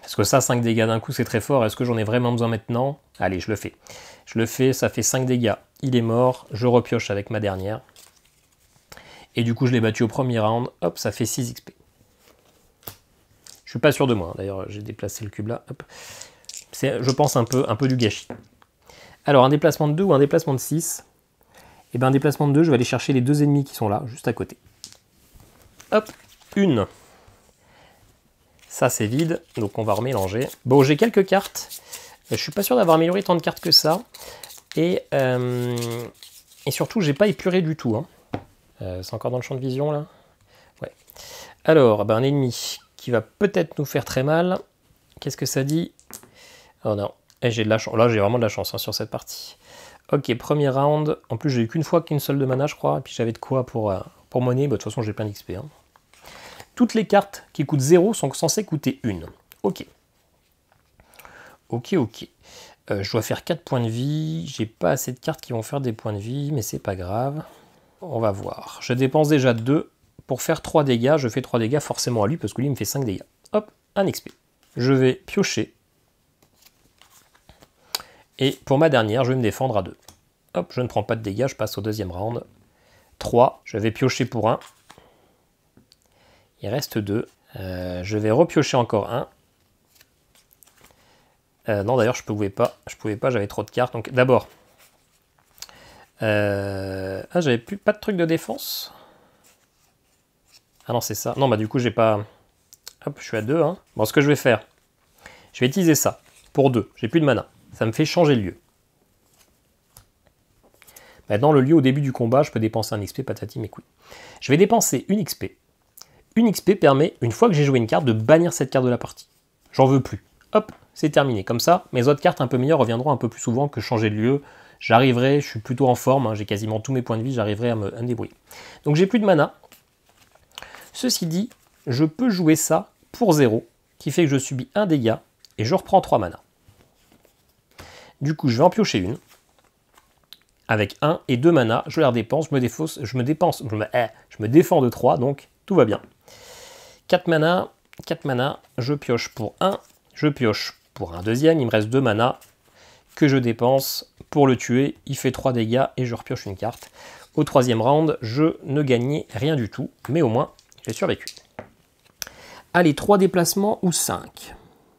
Parce que ça, 5 dégâts d'un coup, c'est très fort. Est-ce que j'en ai vraiment besoin maintenant? Allez, je le fais. Je le fais, ça fait 5 dégâts. Il est mort. Je repioche avec ma dernière. Et du coup, je l'ai battu au premier round. Hop, ça fait 6 XP. Je suis pas sûr de moi. D'ailleurs, j'ai déplacé le cube là. Hop. C'est, je pense, un peu du gâchis. Alors, un déplacement de 2 ou un déplacement de 6. Et bien, un déplacement de 2, je vais aller chercher les 2 ennemis qui sont là, juste à côté. Hop, une. Ça, c'est vide, donc on va remélanger. Bon, j'ai quelques cartes. Je suis pas sûr d'avoir amélioré tant de cartes que ça. Et surtout, j'ai pas épuré du tout. Hein. C'est encore dans le champ de vision, là? Ouais. Alors, ben, un ennemi qui va peut-être nous faire très mal. Qu'est-ce que ça dit? Oh non, j'ai de la chance. Là, j'ai vraiment de la chance hein, sur cette partie. Ok, premier round. En plus, j'ai eu qu'une seule de mana, je crois. Et puis, j'avais de quoi pour monnaie. Bah, de toute façon, j'ai plein d'XP. Hein. Toutes les cartes qui coûtent 0 sont censées coûter 1. Ok. Ok, ok. Je dois faire 4 points de vie. J'ai pas assez de cartes qui vont faire des points de vie, mais c'est pas grave. On va voir. Je dépense déjà 2 pour faire 3 dégâts. Je fais 3 dégâts forcément à lui, parce que lui, il me fait 5 dégâts. Hop, 1 XP. Je vais piocher. Et pour ma dernière, je vais me défendre à 2. Hop, je ne prends pas de dégâts, je passe au deuxième round. 3, je vais piocher pour 1. Il reste 2. Je vais repiocher encore 1. Non, d'ailleurs, je pouvais pas, j'avais trop de cartes. Donc d'abord, j'avais pas de truc de défense. Ah non, c'est ça. Non, bah du coup, j'ai pas... Hop, je suis à 2. Hein. Bon, ce que je vais faire, je vais utiliser ça pour 2. J'ai plus de mana. Ça me fait changer de lieu. Maintenant, le lieu au début du combat, je peux dépenser un XP, patati mes couilles. Je vais dépenser une XP. Une XP permet, une fois que j'ai joué une carte, de bannir cette carte de la partie. J'en veux plus. Hop, c'est terminé. Comme ça, mes autres cartes un peu meilleures reviendront un peu plus souvent que changer de lieu. J'arriverai, je suis plutôt en forme, hein, j'ai quasiment tous mes points de vie, j'arriverai à me débrouiller. Donc j'ai plus de mana. Ceci dit, je peux jouer ça pour 0, qui fait que je subis 1 dégât, et je reprends 3 mana. Du coup, je vais en piocher une. Avec 1 et 2 mana, je les redépense, je me défends de 3, donc tout va bien. 4 mana, je pioche pour 1, je pioche pour un deuxième, il me reste 2 mana que je dépense pour le tuer, il fait 3 dégâts et je repioche une carte. Au troisième round, je ne gagnais rien du tout, mais au moins, j'ai survécu. Allez, 3 déplacements ou 5.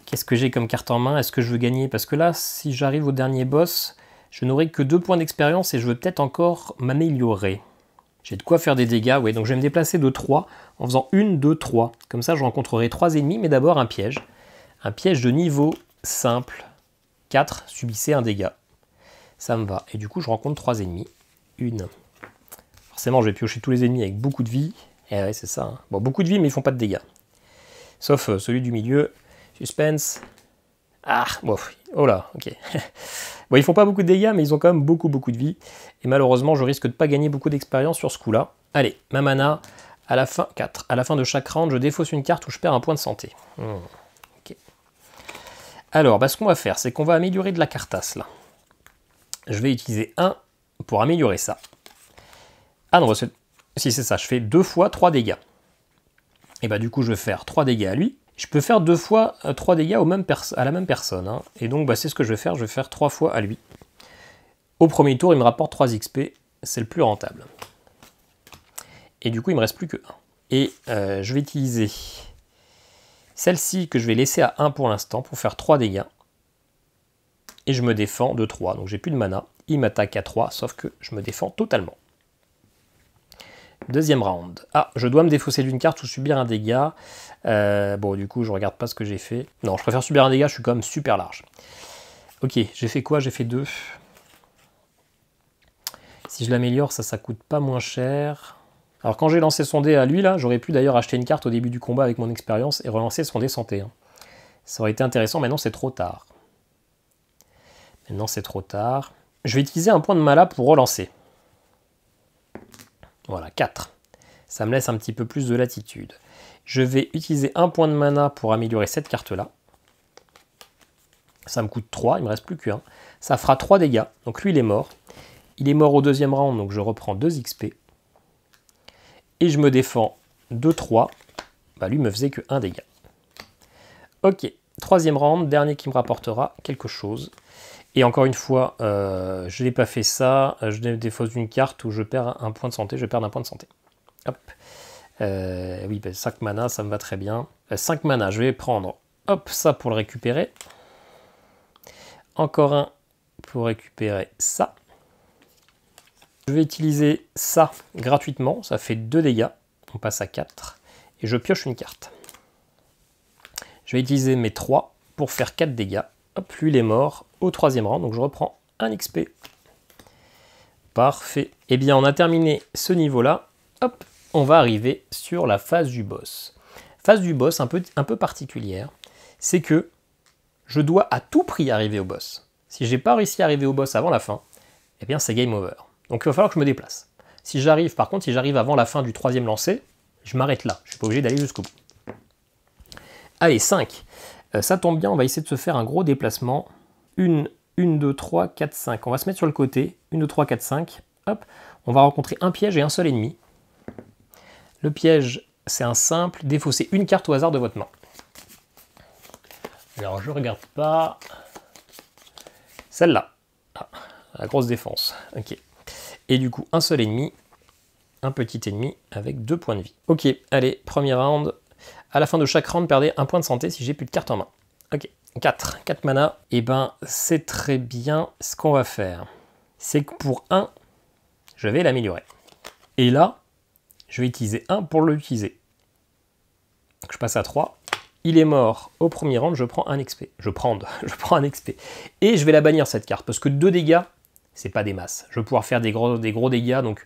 Qu'est-ce que j'ai comme carte en main? Est-ce que je veux gagner? Parce que là, si j'arrive au dernier boss, je n'aurai que 2 points d'expérience et je veux peut-être encore m'améliorer. J'ai de quoi faire des dégâts, ouais, donc je vais me déplacer de 3 en faisant 1, 2, 3. Comme ça, je rencontrerai 3 ennemis, mais d'abord un piège. Un piège de niveau simple. 4, subissez un dégât. Ça me va. Et du coup, je rencontre 3 ennemis. Une. Forcément, je vais piocher tous les ennemis avec beaucoup de vie. Et ouais, c'est ça. Hein. Bon, beaucoup de vie, mais ils font pas de dégâts. Sauf celui du milieu. Suspense. Ah, bon, oh là, ok. Bon, ils font pas beaucoup de dégâts, mais ils ont quand même beaucoup de vie. Et malheureusement, je risque de pas gagner beaucoup d'expérience sur ce coup-là. Allez, ma mana, à la fin, 4. À la fin de chaque round, je défausse une carte où je perds un point de santé. Ok. Alors, bah, ce qu'on va faire, c'est qu'on va améliorer de la cartasse, là. Je vais utiliser 1 pour améliorer ça. Ah non, si c'est ça, je fais 2 fois 3 dégâts. Et bah du coup, je vais faire 3 dégâts à lui. Je peux faire 2 fois 3 dégâts à la même personne. Hein. Et donc, bah, c'est ce que je vais faire 3 fois à lui. Au premier tour, il me rapporte 3 XP. C'est le plus rentable. Et du coup, il ne me reste plus que 1. Et je vais utiliser celle-ci que je vais laisser à 1 pour l'instant pour faire 3 dégâts. Et je me défends de 3. Donc, j'ai plus de mana. Il m'attaque à 3, sauf que je me défends totalement. Deuxième round. Ah, je dois me défausser d'une carte ou subir un dégât. Bon, du coup, je regarde pas ce que j'ai fait. Non, je préfère subir un dégât, je suis quand même super large. Ok, j'ai fait quoi? J'ai fait 2. Si je l'améliore, ça coûte pas moins cher. Alors, quand j'ai lancé son dé à lui, là, j'aurais pu d'ailleurs acheter une carte au début du combat avec mon expérience et relancer son dé santé. Hein. Ça aurait été intéressant, maintenant c'est trop tard. Maintenant c'est trop tard. Je vais utiliser un point de mana pour relancer. Voilà, 4. Ça me laisse un petit peu plus de latitude. Je vais utiliser un point de mana pour améliorer cette carte-là. Ça me coûte 3, il ne me reste plus qu'un. Ça fera 3 dégâts, donc lui il est mort. Il est mort au deuxième round, donc je reprends 2 XP. Et je me défends de 3. Bah, lui me faisait que 1 dégât. Ok, troisième round, dernier qui me rapportera quelque chose. Et encore une fois, je n'ai pas fait ça, je défausse une carte où je perds un point de santé, je vais perdre un point de santé. Hop. Oui, 5 mana, ça me va très bien. 5 mana, je vais prendre hop, ça pour le récupérer. Encore un pour récupérer ça. Je vais utiliser ça gratuitement, ça fait 2 dégâts. On passe à 4. Et je pioche une carte. Je vais utiliser mes 3 pour faire 4 dégâts. Hop, lui il est mort au troisième rang, donc je reprends un XP. Parfait. Eh bien, on a terminé ce niveau-là. Hop, on va arriver sur la phase du boss. Phase du boss un peu particulière, c'est que je dois à tout prix arriver au boss. Si j'ai pas réussi à arriver au boss avant la fin, eh bien c'est game over. Donc il va falloir que je me déplace. Si j'arrive avant la fin du troisième lancer, je m'arrête là. Je suis pas obligé d'aller jusqu'au bout. Allez, 5. Ça tombe bien, on va essayer de se faire un gros déplacement. 1, 2, 3, 4, 5. On va se mettre sur le côté. 1, 2, 3, 4, 5. Hop. On va rencontrer un piège et un seul ennemi. Le piège, c'est un simple. Défausser une carte au hasard de votre main. Alors, je regarde pas. Celle-là. Ah, la grosse défense. Ok. Et du coup, un seul ennemi. Un petit ennemi avec 2 points de vie. Ok, allez, premier round. À la fin de chaque round, perdez un point de santé si j'ai plus de cartes en main. Ok, 4 mana. Et ben, c'est très bien. Ce qu'on va faire, c'est que pour 1, je vais l'améliorer. Et là, je vais utiliser 1 pour l'utiliser. Donc je passe à 3. Il est mort au premier round, je prends un XP. Je prends un XP. Et je vais la bannir cette carte, parce que 2 dégâts, c'est pas des masses. Je vais pouvoir faire des gros dégâts, donc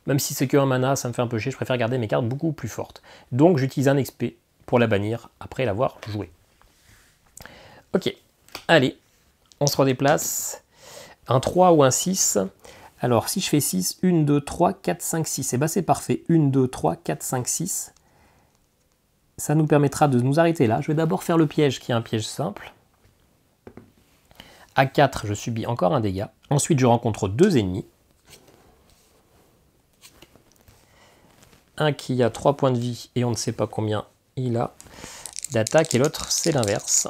même si c'est que un mana, ça me fait un peu chier, je préfère garder mes cartes beaucoup plus fortes. Donc j'utilise un XP pour la bannir après l'avoir joué. Ok, allez, on se redéplace. Un 3 ou un 6. Alors si je fais 6, 1, 2, 3, 4, 5, 6, et bien c'est parfait. 1, 2, 3, 4, 5, 6. Ça nous permettra de nous arrêter là. Je vais d'abord faire le piège qui est un piège simple. À 4, je subis encore un dégât. Ensuite, je rencontre 2 ennemis. Un qui a 3 points de vie et on ne sait pas combien il a d'attaque, et l'autre c'est l'inverse.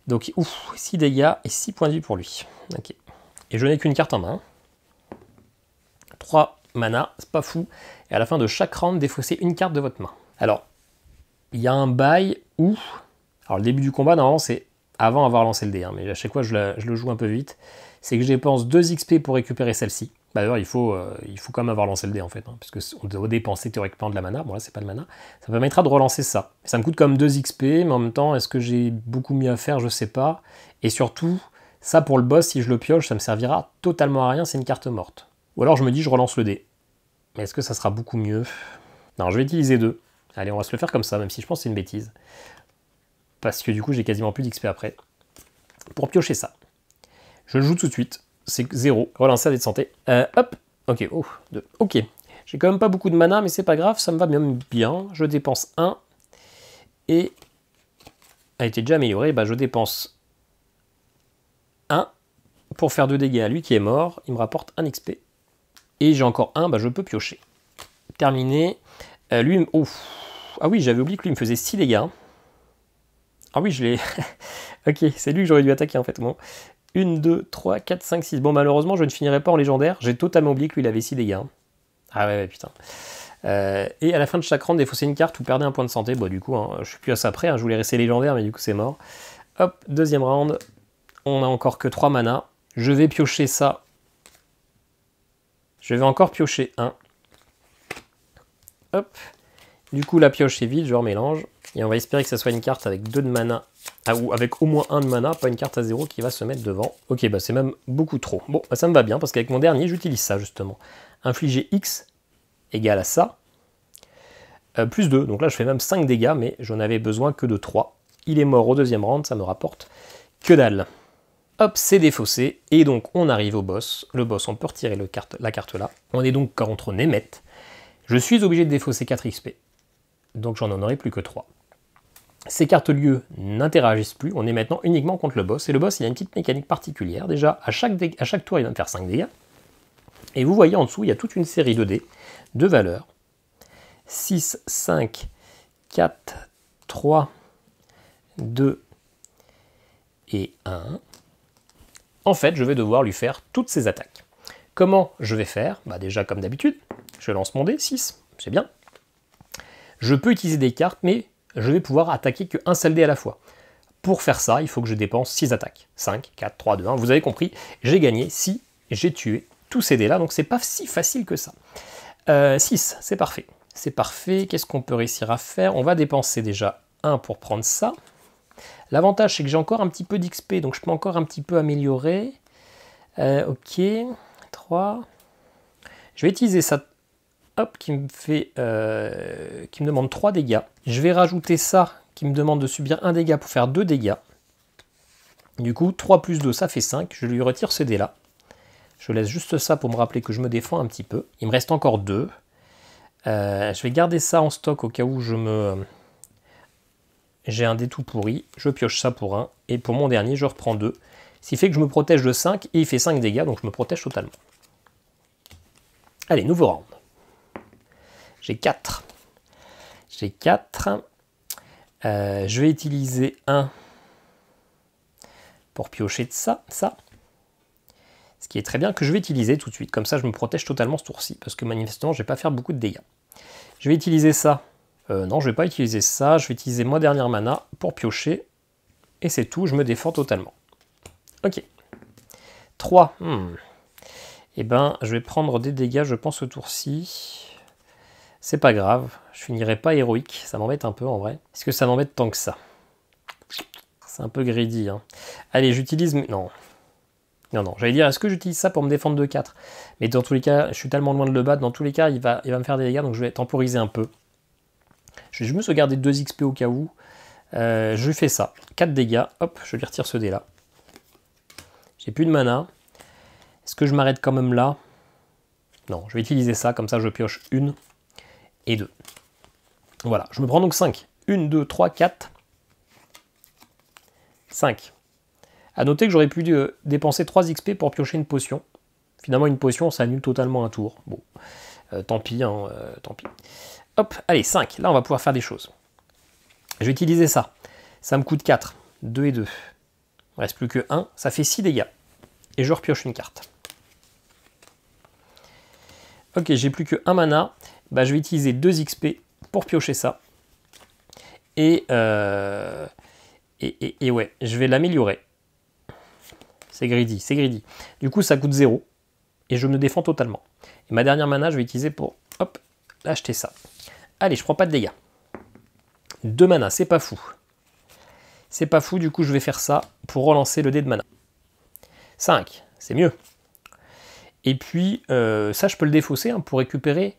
Donc 6 dégâts et 6 points de vie pour lui. Okay. Et je n'ai qu'une carte en main. 3 mana, c'est pas fou. Et à la fin de chaque round, défaussez une carte de votre main. Alors, il y a un bail où... Alors le début du combat, normalement c'est avant avoir lancé le dé, hein, mais à chaque fois je le joue un peu vite. C'est que je dépense 2 XP pour récupérer celle-ci. Bah, d'ailleurs, il faut quand même avoir lancé le dé en fait, hein, puisque on doit dépenser théoriquement de la mana. Bon là, c'est pas de mana. Ça me permettra de relancer ça. Ça me coûte comme 2 XP, mais en même temps, est-ce que j'ai beaucoup mieux à faire? Je sais pas. Et surtout, ça pour le boss, si je le pioche, ça me servira totalement à rien, c'est une carte morte. Ou alors je me dis, je relance le dé. Mais est-ce que ça sera beaucoup mieux? Non, je vais utiliser 2. Allez, on va se le faire comme ça, même si je pense que c'est une bêtise. Parce que du coup, j'ai quasiment plus d'XP après. Pour piocher ça. Je le joue tout de suite. C'est 0. Relancer à dé de santé. Hop. Ok. Oh, 2. Ok. J'ai quand même pas beaucoup de mana, mais c'est pas grave. Ça me va même bien. Je dépense 1. Et... elle était déjà améliorée. Bah, je dépense 1 pour faire 2 dégâts à lui qui est mort. Il me rapporte 1 XP. Et j'ai encore 1. Bah, je peux piocher. Terminé. Lui... ouf. Ah oui, j'avais oublié que lui me faisait 6 dégâts. Ah oui, je l'ai... ok, c'est lui que j'aurais dû attaquer en fait. Bon. 1, 2, 3, 4, 5, 6. Bon, malheureusement, je ne finirai pas en légendaire. J'ai totalement oublié que lui, il avait 6 dégâts. Ah ouais, putain. Et à la fin de chaque round, défaussez une carte ou perdez un point de santé. Bon, du coup, hein, je suis plus à ça près. Hein, je voulais rester légendaire, mais du coup, c'est mort. Hop, deuxième round. On n'a encore que 3 mana. Je vais piocher ça. Je vais encore piocher 1. Hop. Du coup, la pioche est vide, je remélange. Et on va espérer que ça soit une carte avec 2 de mana. Ah, ou avec au moins 1 de mana, pas une carte à 0 qui va se mettre devant. Ok, bah c'est même beaucoup trop. Bon, bah ça me va bien, parce qu'avec mon dernier, j'utilise ça, justement. Infliger X égale à ça. Plus 2, donc là je fais même 5 dégâts, mais j'en avais besoin que de 3. Il est mort au deuxième round, ça me rapporte que dalle. Hop, c'est défaussé, et donc on arrive au boss. Le boss, on peut retirer la carte là. On est donc contre Nemeth. Je suis obligé de défausser 4 XP. Donc j'en aurai plus que 3. Ces cartes lieux n'interagissent plus, on est maintenant uniquement contre le boss. Et le boss, il a une petite mécanique particulière. Déjà, à chaque tour, il va me faire 5 dégâts. Et vous voyez en dessous, il y a toute une série de dés, de valeurs. 6, 5, 4, 3, 2 et 1. En fait, je vais devoir lui faire toutes ses attaques. Comment je vais faire? Bah déjà, comme d'habitude, je lance mon dé, 6, c'est bien. Je peux utiliser des cartes, mais je vais pouvoir attaquer qu'un seul dé à la fois. Pour faire ça, il faut que je dépense 6 attaques. 5, 4, 3, 2, 1. Vous avez compris, j'ai gagné si j'ai tué tous ces dés-là, donc c'est pas si facile que ça. 6, c'est parfait. C'est parfait. Qu'est-ce qu'on peut réussir à faire? On va dépenser déjà 1 pour prendre ça. L'avantage, c'est que j'ai encore un petit peu d'XP, donc je peux encore un petit peu améliorer. Ok, 3. Je vais utiliser ça. Hop, qui me demande 3 dégâts. Je vais rajouter ça, qui me demande de subir 1 dégât pour faire 2 dégâts. Du coup, 3 plus 2, ça fait 5. Je lui retire ce dé-là. Je laisse juste ça pour me rappeler que je me défends un petit peu. Il me reste encore 2. Je vais garder ça en stock au cas où j'ai un dé tout pourri. Je pioche ça pour 1. Et pour mon dernier, je reprends 2. Ce qui fait que je me protège de 5. Et il fait 5 dégâts, donc je me protège totalement. Allez, nouveau round. J'ai 4. J'ai 4. Je vais utiliser 1 pour piocher de ça. Ce qui est très bien, que je vais utiliser tout de suite. Comme ça, je me protège totalement ce tour-ci. Parce que manifestement, je ne vais pas faire beaucoup de dégâts. Je vais utiliser ça. Non, je ne vais pas utiliser ça. Je vais utiliser ma dernière mana pour piocher. Et c'est tout, je me défends totalement. Ok. 3. Eh ben, je vais prendre des dégâts, je pense, ce tour-ci. C'est pas grave, je finirai pas héroïque, ça m'embête un peu en vrai. Est-ce que ça m'embête tant que ça? C'est un peu greedy. Hein. Allez, j'utilise... Non. Non, j'allais dire, est-ce que j'utilise ça pour me défendre de 4? Mais dans tous les cas, je suis tellement loin de le battre, dans tous les cas, il va me faire des dégâts, donc je vais temporiser un peu. Je vais juste sauvegarder 2 XP au cas où. Je lui fais ça, 4 dégâts, hop, je lui retire ce dé là. J'ai plus de mana. Est-ce que je m'arrête quand même là? Non, je vais utiliser ça, comme ça je pioche 1 et 2. Voilà, je me prends donc 5. 1, 2, 3, 4, 5. A noter que j'aurais pu dépenser 3 XP pour piocher une potion. Finalement, une potion, ça annule totalement un tour. Bon, tant pis, hein, tant pis. Hop, allez, 5. Là, on va pouvoir faire des choses. Je vais utiliser ça. Ça me coûte 4. 2 et 2. Il ne reste plus que 1. Ça fait 6 dégâts. Et je repioche une carte. Ok, j'ai plus que 1 mana. Bah, je vais utiliser 2 XP pour piocher ça. Et ouais, je vais l'améliorer. C'est greedy, c'est greedy. Du coup, ça coûte 0. Et je me défends totalement. Et ma dernière mana, je vais utiliser pour, hop, acheter ça. Allez, je prends pas de dégâts. 2 mana, c'est pas fou. C'est pas fou, du coup, je vais faire ça pour relancer le dé de mana. 5, c'est mieux. Et puis, ça, je peux le défausser hein, pour récupérer.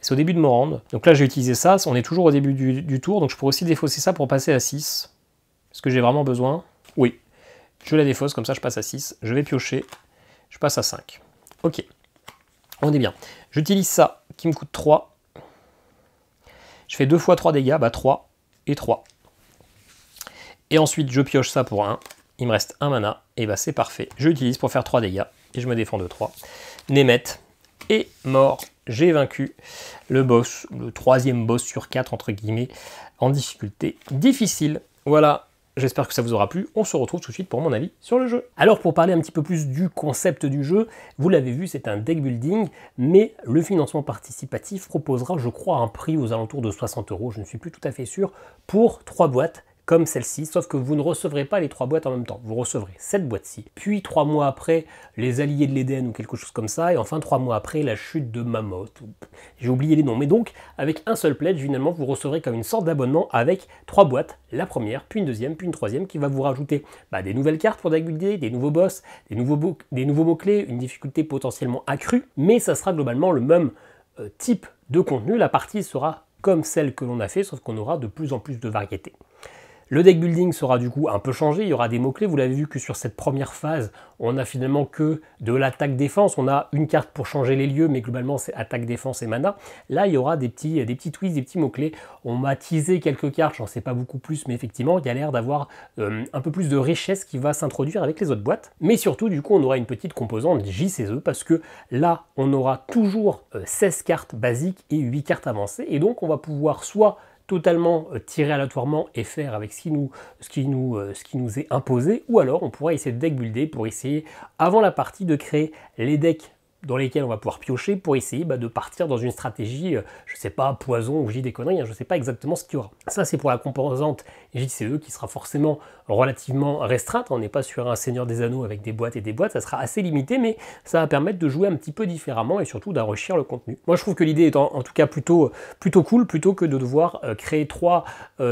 C'est au début de mon round. Donc là, j'ai utilisé ça. On est toujours au début du tour. Donc je pourrais aussi défausser ça pour passer à 6. Est-ce que j'ai vraiment besoin? Oui. Je la défausse, comme ça je passe à 6. Je vais piocher. Je passe à 5. Ok. On est bien. J'utilise ça qui me coûte 3. Je fais 2 fois 3 dégâts. Bah 3 et 3. Et ensuite, je pioche ça pour 1. Il me reste 1 mana. Et bah c'est parfait. Je l'utilise pour faire 3 dégâts. Et je me défends de 3. Németh est mort. J'ai vaincu le boss, le 3e boss sur 4, entre guillemets, en difficulté difficile. Voilà, j'espère que ça vous aura plu. On se retrouve tout de suite pour mon avis sur le jeu. Alors, pour parler un petit peu plus du concept du jeu, vous l'avez vu, c'est un deck building, mais le financement participatif proposera, je crois, un prix aux alentours de 60 €, je ne suis plus tout à fait sûr, pour 3 boîtes. Comme celle-ci, sauf que vous ne recevrez pas les 3 boîtes en même temps. Vous recevrez cette boîte-ci, puis 3 mois après, les Alliés de l'Éden ou quelque chose comme ça, et enfin 3 mois après, la chute de Mammoth. J'ai oublié les noms. Mais donc, avec un seul pledge, finalement, vous recevrez comme une sorte d'abonnement avec 3 boîtes, la première, puis une deuxième, puis une troisième, qui va vous rajouter des nouvelles cartes pour deck builder, des nouveaux boss, des nouveaux mots-clés, une difficulté potentiellement accrue, mais ça sera globalement le même type de contenu. La partie sera comme celle que l'on a fait, sauf qu'on aura de plus en plus de variétés. Le deck building sera du coup un peu changé, il y aura des mots-clés, vous l'avez vu que sur cette première phase, on a finalement que de l'attaque-défense, on a une carte pour changer les lieux, mais globalement c'est attaque-défense et mana. Là il y aura des petits twists, des petits mots-clés, on m'a teasé quelques cartes, j'en sais pas beaucoup plus, mais effectivement il y a l'air d'avoir un peu plus de richesse qui va s'introduire avec les autres boîtes. Mais surtout du coup on aura une petite composante JCE, parce que là on aura toujours 16 cartes basiques et 8 cartes avancées, et donc on va pouvoir soit totalement tirer aléatoirement et faire avec ce qui nous est imposé, ou alors on pourra essayer de deck builder pour essayer, avant la partie, de créer les decks dans lesquels on va pouvoir piocher pour essayer de partir dans une stratégie, je sais pas, poison ou je dis des conneries, je sais pas exactement ce qu'il y aura. Ça c'est pour la composante JCE qui sera forcément relativement restreinte, on n'est pas sur un Seigneur des Anneaux avec des boîtes et des boîtes, ça sera assez limité, mais ça va permettre de jouer un petit peu différemment et surtout d'enrichir le contenu. Moi je trouve que l'idée est en tout cas plutôt cool, plutôt que de devoir créer 3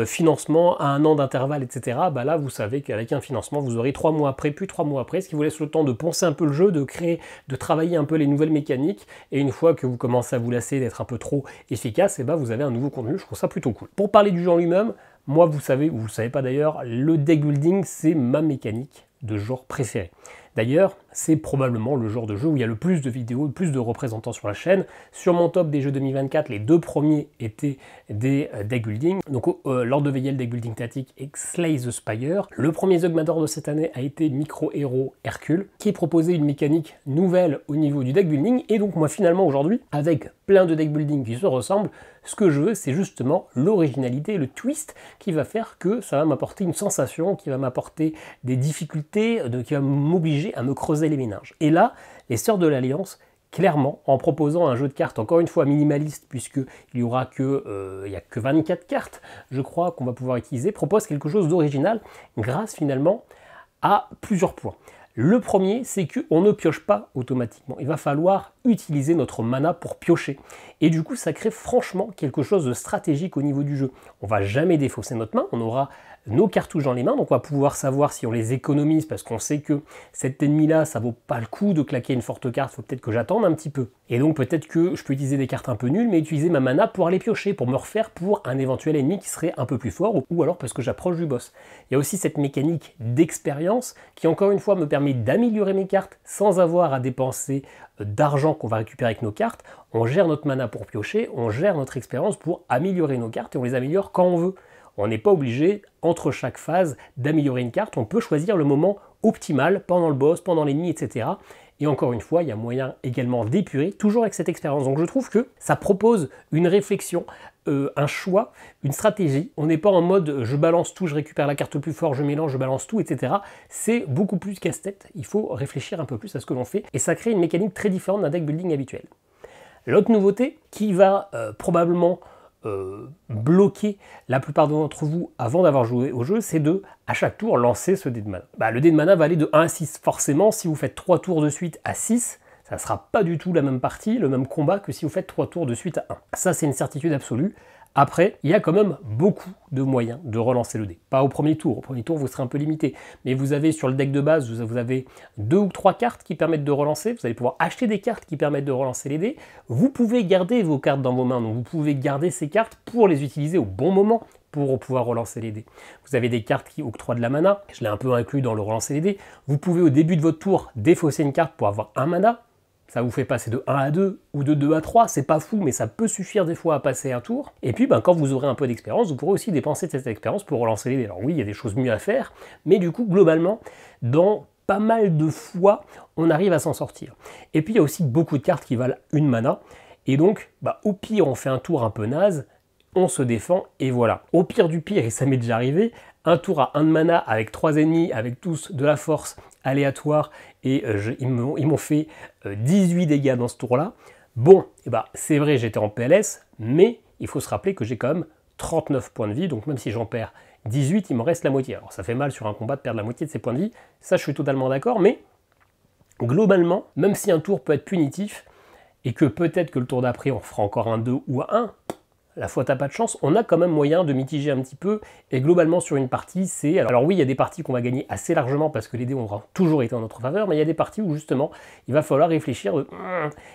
financements à 1 an d'intervalle, etc. Là vous savez qu'avec un financement vous aurez 3 mois après, puis 3 mois après, ce qui vous laisse le temps de poncer un peu le jeu, de créer, de travailler un peu les nouvelles mécaniques, et une fois que vous commencez à vous lasser d'être un peu trop efficace, et vous avez un nouveau contenu, je trouve ça plutôt cool. Pour parler du jeu en lui-même, moi vous savez, ou vous ne savez pas d'ailleurs, le deck building c'est ma mécanique de genre préférée. D'ailleurs, c'est probablement le genre de jeu où il y a le plus de vidéos, le plus de représentants sur la chaîne. Sur mon top des jeux 2024, les 2 premiers étaient des deck building. Donc Lord de Veil, deck building tactique et Slay the Spire. Le premier Zugmador de cette année a été Micro Hero Hercule, qui proposait une mécanique nouvelle au niveau du deck building. Et donc moi finalement aujourd'hui, avec plein de deck building qui se ressemblent, ce que je veux c'est justement l'originalité, le twist qui va faire que ça va m'apporter une sensation, qui va m'apporter des difficultés, qui va m'obliger à me creuser les méninges. Et là, les Sœurs de l'Alliance, clairement, en proposant un jeu de cartes encore une fois minimaliste, puisqu'il n'y aura que 24 cartes, je crois, qu'on va pouvoir utiliser, propose quelque chose d'original grâce finalement à plusieurs points. Le premier, c'est qu'on ne pioche pas automatiquement. Il va falloir utiliser notre mana pour piocher. Et du coup, ça crée franchement quelque chose de stratégique au niveau du jeu. On va jamais défausser notre main, on aura nos cartouches dans les mains, donc on va pouvoir savoir si on les économise parce qu'on sait que cet ennemi-là, ça vaut pas le coup de claquer une forte carte, il faut peut-être que j'attende un petit peu. Et donc peut-être que je peux utiliser des cartes un peu nulles, mais utiliser ma mana pour aller piocher, pour me refaire pour un éventuel ennemi qui serait un peu plus fort, ou alors parce que j'approche du boss. Il y a aussi cette mécanique d'expérience qui encore une fois me permet d'améliorer mes cartes sans avoir à dépenser d'argent qu'on va récupérer avec nos cartes. On gère notre mana pour piocher, on gère notre expérience pour améliorer nos cartes et on les améliore quand on veut. On n'est pas obligé, entre chaque phase, d'améliorer une carte. On peut choisir le moment optimal, pendant le boss, pendant l'ennemi, etc. Et encore une fois, il y a moyen également d'épurer, toujours avec cette expérience. Donc je trouve que ça propose une réflexion, un choix, une stratégie. On n'est pas en mode je balance tout, je récupère la carte le plus fort, je mélange, je balance tout, etc. C'est beaucoup plus casse-tête. Il faut réfléchir un peu plus à ce que l'on fait. Et ça crée une mécanique très différente d'un deck building habituel. L'autre nouveauté qui va probablement bloquer la plupart d'entre vous avant d'avoir joué au jeu, c'est de, à chaque tour, lancer ce dé de mana. Le dé de mana va aller de 1 à 6. Forcément, si vous faites 3 tours de suite à 6, ça ne sera pas du tout la même partie, le même combat que si vous faites 3 tours de suite à 1. Ça, c'est une certitude absolue. Après, il y a quand même beaucoup de moyens de relancer le dé. Pas au premier tour. Au premier tour, vous serez un peu limité. Mais vous avez sur le deck de base, vous avez 2 ou 3 cartes qui permettent de relancer. Vous allez pouvoir acheter des cartes qui permettent de relancer les dés. Vous pouvez garder vos cartes dans vos mains. Donc vous pouvez garder ces cartes pour les utiliser au bon moment pour pouvoir relancer les dés. Vous avez des cartes qui octroient de la mana. Je l'ai un peu inclus dans le relancer les dés. Vous pouvez au début de votre tour défausser une carte pour avoir un mana. Ça vous fait passer de 1 à 2 ou de 2 à 3, c'est pas fou, mais ça peut suffire des fois à passer un tour. Et puis quand vous aurez un peu d'expérience, vous pourrez aussi dépenser de cette expérience pour relancer les dés. Alors oui, il y a des choses mieux à faire, mais du coup, globalement, dans pas mal de fois, on arrive à s'en sortir. Et puis il y a aussi beaucoup de cartes qui valent une mana, et donc, au pire, on fait un tour un peu naze, on se défend, et voilà. Au pire du pire, et ça m'est déjà arrivé, un tour à 1 de mana avec 3 ennemis, avec tous de la force aléatoire, et ils m'ont fait 18 dégâts dans ce tour-là. Bon, c'est vrai, j'étais en PLS, mais il faut se rappeler que j'ai quand même 39 points de vie, donc même si j'en perds 18, il m'en reste la moitié. Alors ça fait mal sur un combat de perdre la moitié de ses points de vie, ça je suis totalement d'accord, mais globalement, même si un tour peut être punitif, et que peut-être que le tour d'après on fera encore un 2 ou un 1, la fois t'as pas de chance, on a quand même moyen de mitiger un petit peu, et globalement sur une partie, c'est... Alors oui, il y a des parties qu'on va gagner assez largement parce que les dés ont toujours été en notre faveur, mais il y a des parties où justement, il va falloir réfléchir de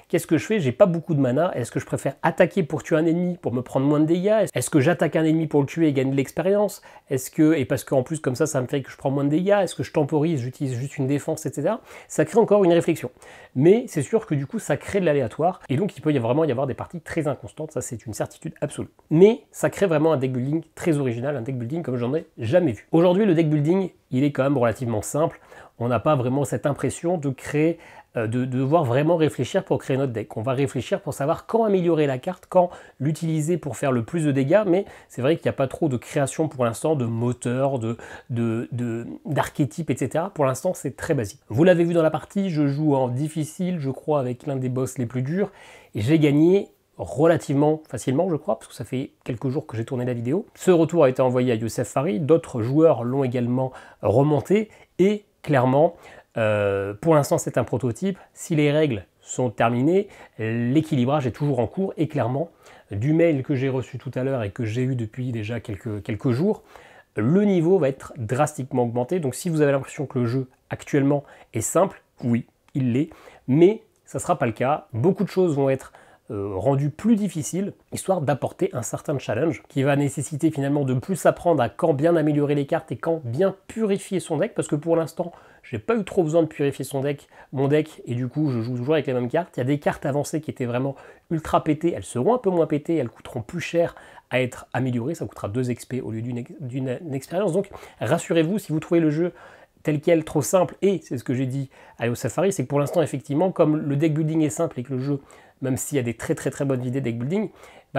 qu'est-ce que je fais, j'ai pas beaucoup de mana, est-ce que je préfère attaquer pour tuer un ennemi pour me prendre moins de dégâts, est-ce que j'attaque un ennemi pour le tuer et gagner de l'expérience, est-ce que, et parce qu'en plus comme ça me fait que je prends moins de dégâts, est-ce que je temporise, j'utilise juste une défense, etc. Ça crée encore une réflexion. Mais c'est sûr que du coup, ça crée de l'aléatoire, et donc il peut vraiment y avoir des parties très inconstantes, ça c'est une certitude absolue. Mais ça crée vraiment un deck building très original, un deck building comme j'en ai jamais vu. Aujourd'hui, le deck building, il est quand même relativement simple. On n'a pas vraiment cette impression de créer, de devoir vraiment réfléchir pour créer notre deck. On va réfléchir pour savoir quand améliorer la carte, quand l'utiliser pour faire le plus de dégâts, mais c'est vrai qu'il n'y a pas trop de création pour l'instant, de moteur, d'archétype, etc. Pour l'instant, c'est très basique. Vous l'avez vu dans la partie, je joue en difficile, je crois, avec l'un des boss les plus durs, et j'ai gagné relativement facilement, je crois, parce que ça fait quelques jours que j'ai tourné la vidéo. Ce retour a été envoyé à Youssef Fari, d'autres joueurs l'ont également remonté, et clairement, pour l'instant c'est un prototype. Si les règles sont terminées, l'équilibrage est toujours en cours, et clairement, du mail que j'ai reçu tout à l'heure et que j'ai eu depuis déjà quelques jours, le niveau va être drastiquement augmenté. Donc si vous avez l'impression que le jeu actuellement est simple, oui, il l'est, mais ça ne sera pas le cas. Beaucoup de choses vont être rendu plus difficile, histoire d'apporter un certain challenge qui va nécessiter finalement de plus apprendre à quand bien améliorer les cartes et quand bien purifier son deck, parce que pour l'instant, j'ai pas eu trop besoin de purifier mon deck, et du coup, je joue toujours avec les mêmes cartes. Il y a des cartes avancées qui étaient vraiment ultra pétées, elles seront un peu moins pétées, elles coûteront plus cher à être améliorées, ça coûtera 2 XP au lieu d'une expérience, donc rassurez-vous, si vous trouvez le jeu tel quel, trop simple, et c'est ce que j'ai dit à Youssef Fari, c'est que pour l'instant, effectivement, comme le deck building est simple et que le jeu, même s'il y a des très bonnes idées de deck building,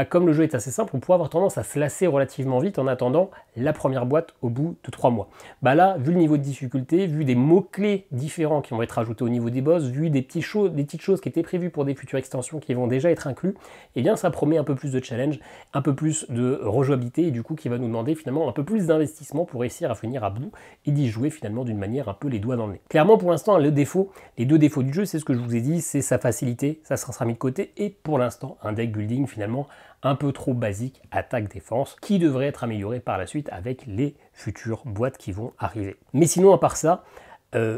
comme le jeu est assez simple, on pourrait avoir tendance à se lasser relativement vite en attendant la première boîte au bout de 3 mois. Là, vu le niveau de difficulté, vu des mots-clés différents qui vont être ajoutés au niveau des boss, vu des petites choses qui étaient prévues pour des futures extensions qui vont déjà être inclus, eh bien ça promet un peu plus de challenge, un peu plus de rejouabilité, et du coup qui va nous demander finalement un peu plus d'investissement pour réussir à finir à bout et d'y jouer finalement d'une manière un peu les doigts dans le nez. Clairement pour l'instant, les 2 défauts du jeu, c'est ce que je vous ai dit, c'est sa facilité, ça sera mis de côté. côté et pour l'instant un deck building finalement un peu trop basique attaque-défense qui devrait être amélioré par la suite avec les futures boîtes qui vont arriver. Mais sinon à part ça,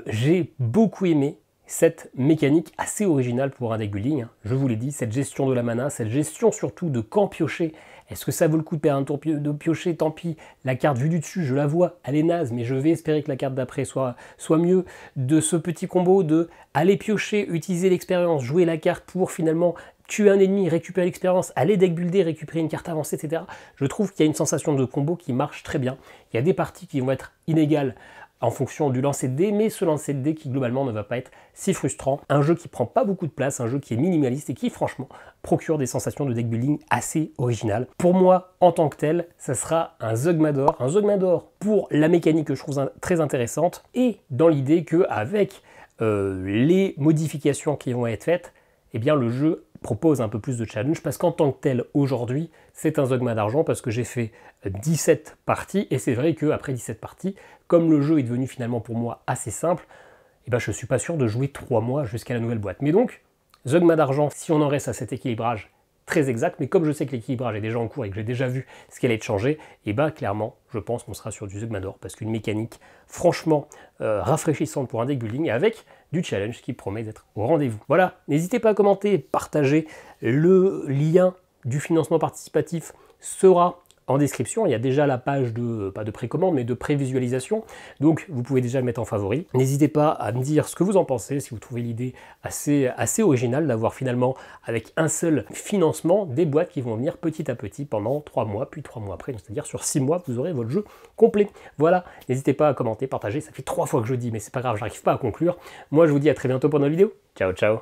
j'ai beaucoup aimé cette mécanique assez originale pour un deck building. Je vous l'ai dit, cette gestion de la mana, cette gestion surtout de quand piocher. Est-ce que ça vaut le coup de perdre un tour de piocher? Tant pis, la carte vue du dessus, je la vois, elle est naze, mais je vais espérer que la carte d'après soit mieux. De ce petit combo de aller piocher, utiliser l'expérience, jouer la carte pour finalement tuer un ennemi, récupérer l'expérience, aller deck builder, récupérer une carte avancée, etc. Je trouve qu'il y a une sensation de combo qui marche très bien. Il y a des parties qui vont être inégales en fonction du lancer de dés, mais ce lancer de dés qui globalement ne va pas être si frustrant. Un jeu qui prend pas beaucoup de place, un jeu qui est minimaliste et qui franchement procure des sensations de deck building assez originales. Pour moi, en tant que tel, ça sera un Zugmador. Un Zugmador pour la mécanique que je trouve très intéressante et dans l'idée qu'avec les modifications qui vont être faites, eh bien le jeu propose un peu plus de challenge parce qu'en tant que tel, aujourd'hui, c'est un Zogma d'argent parce que j'ai fait 17 parties et c'est vrai qu'après 17 parties, comme le jeu est devenu finalement pour moi assez simple, eh ben, je ne suis pas sûr de jouer 3 mois jusqu'à la nouvelle boîte. Mais donc, Zogma d'argent, si on en reste à cet équilibrage très exact, mais comme je sais que l'équilibrage est déjà en cours et que j'ai déjà vu ce qu'elle allait changer, et bien clairement, je pense qu'on sera sur du Zogma d'or parce qu'une mécanique franchement rafraîchissante pour un deck building avec du challenge qui promet d'être au rendez-vous. Voilà, n'hésitez pas à commenter, partager. Le lien du financement participatif sera en description. Il y a déjà la page de, pas de précommande, mais de prévisualisation. Donc, vous pouvez déjà le mettre en favori. N'hésitez pas à me dire ce que vous en pensez, si vous trouvez l'idée assez originale d'avoir finalement, avec un seul financement, des boîtes qui vont venir petit à petit pendant 3 mois, puis 3 mois après. C'est-à-dire sur 6 mois, vous aurez votre jeu complet. Voilà, n'hésitez pas à commenter, partager. Ça fait 3 fois que je dis, mais c'est pas grave, j'arrive pas à conclure. Moi, je vous dis à très bientôt pour une vidéo. Ciao, ciao.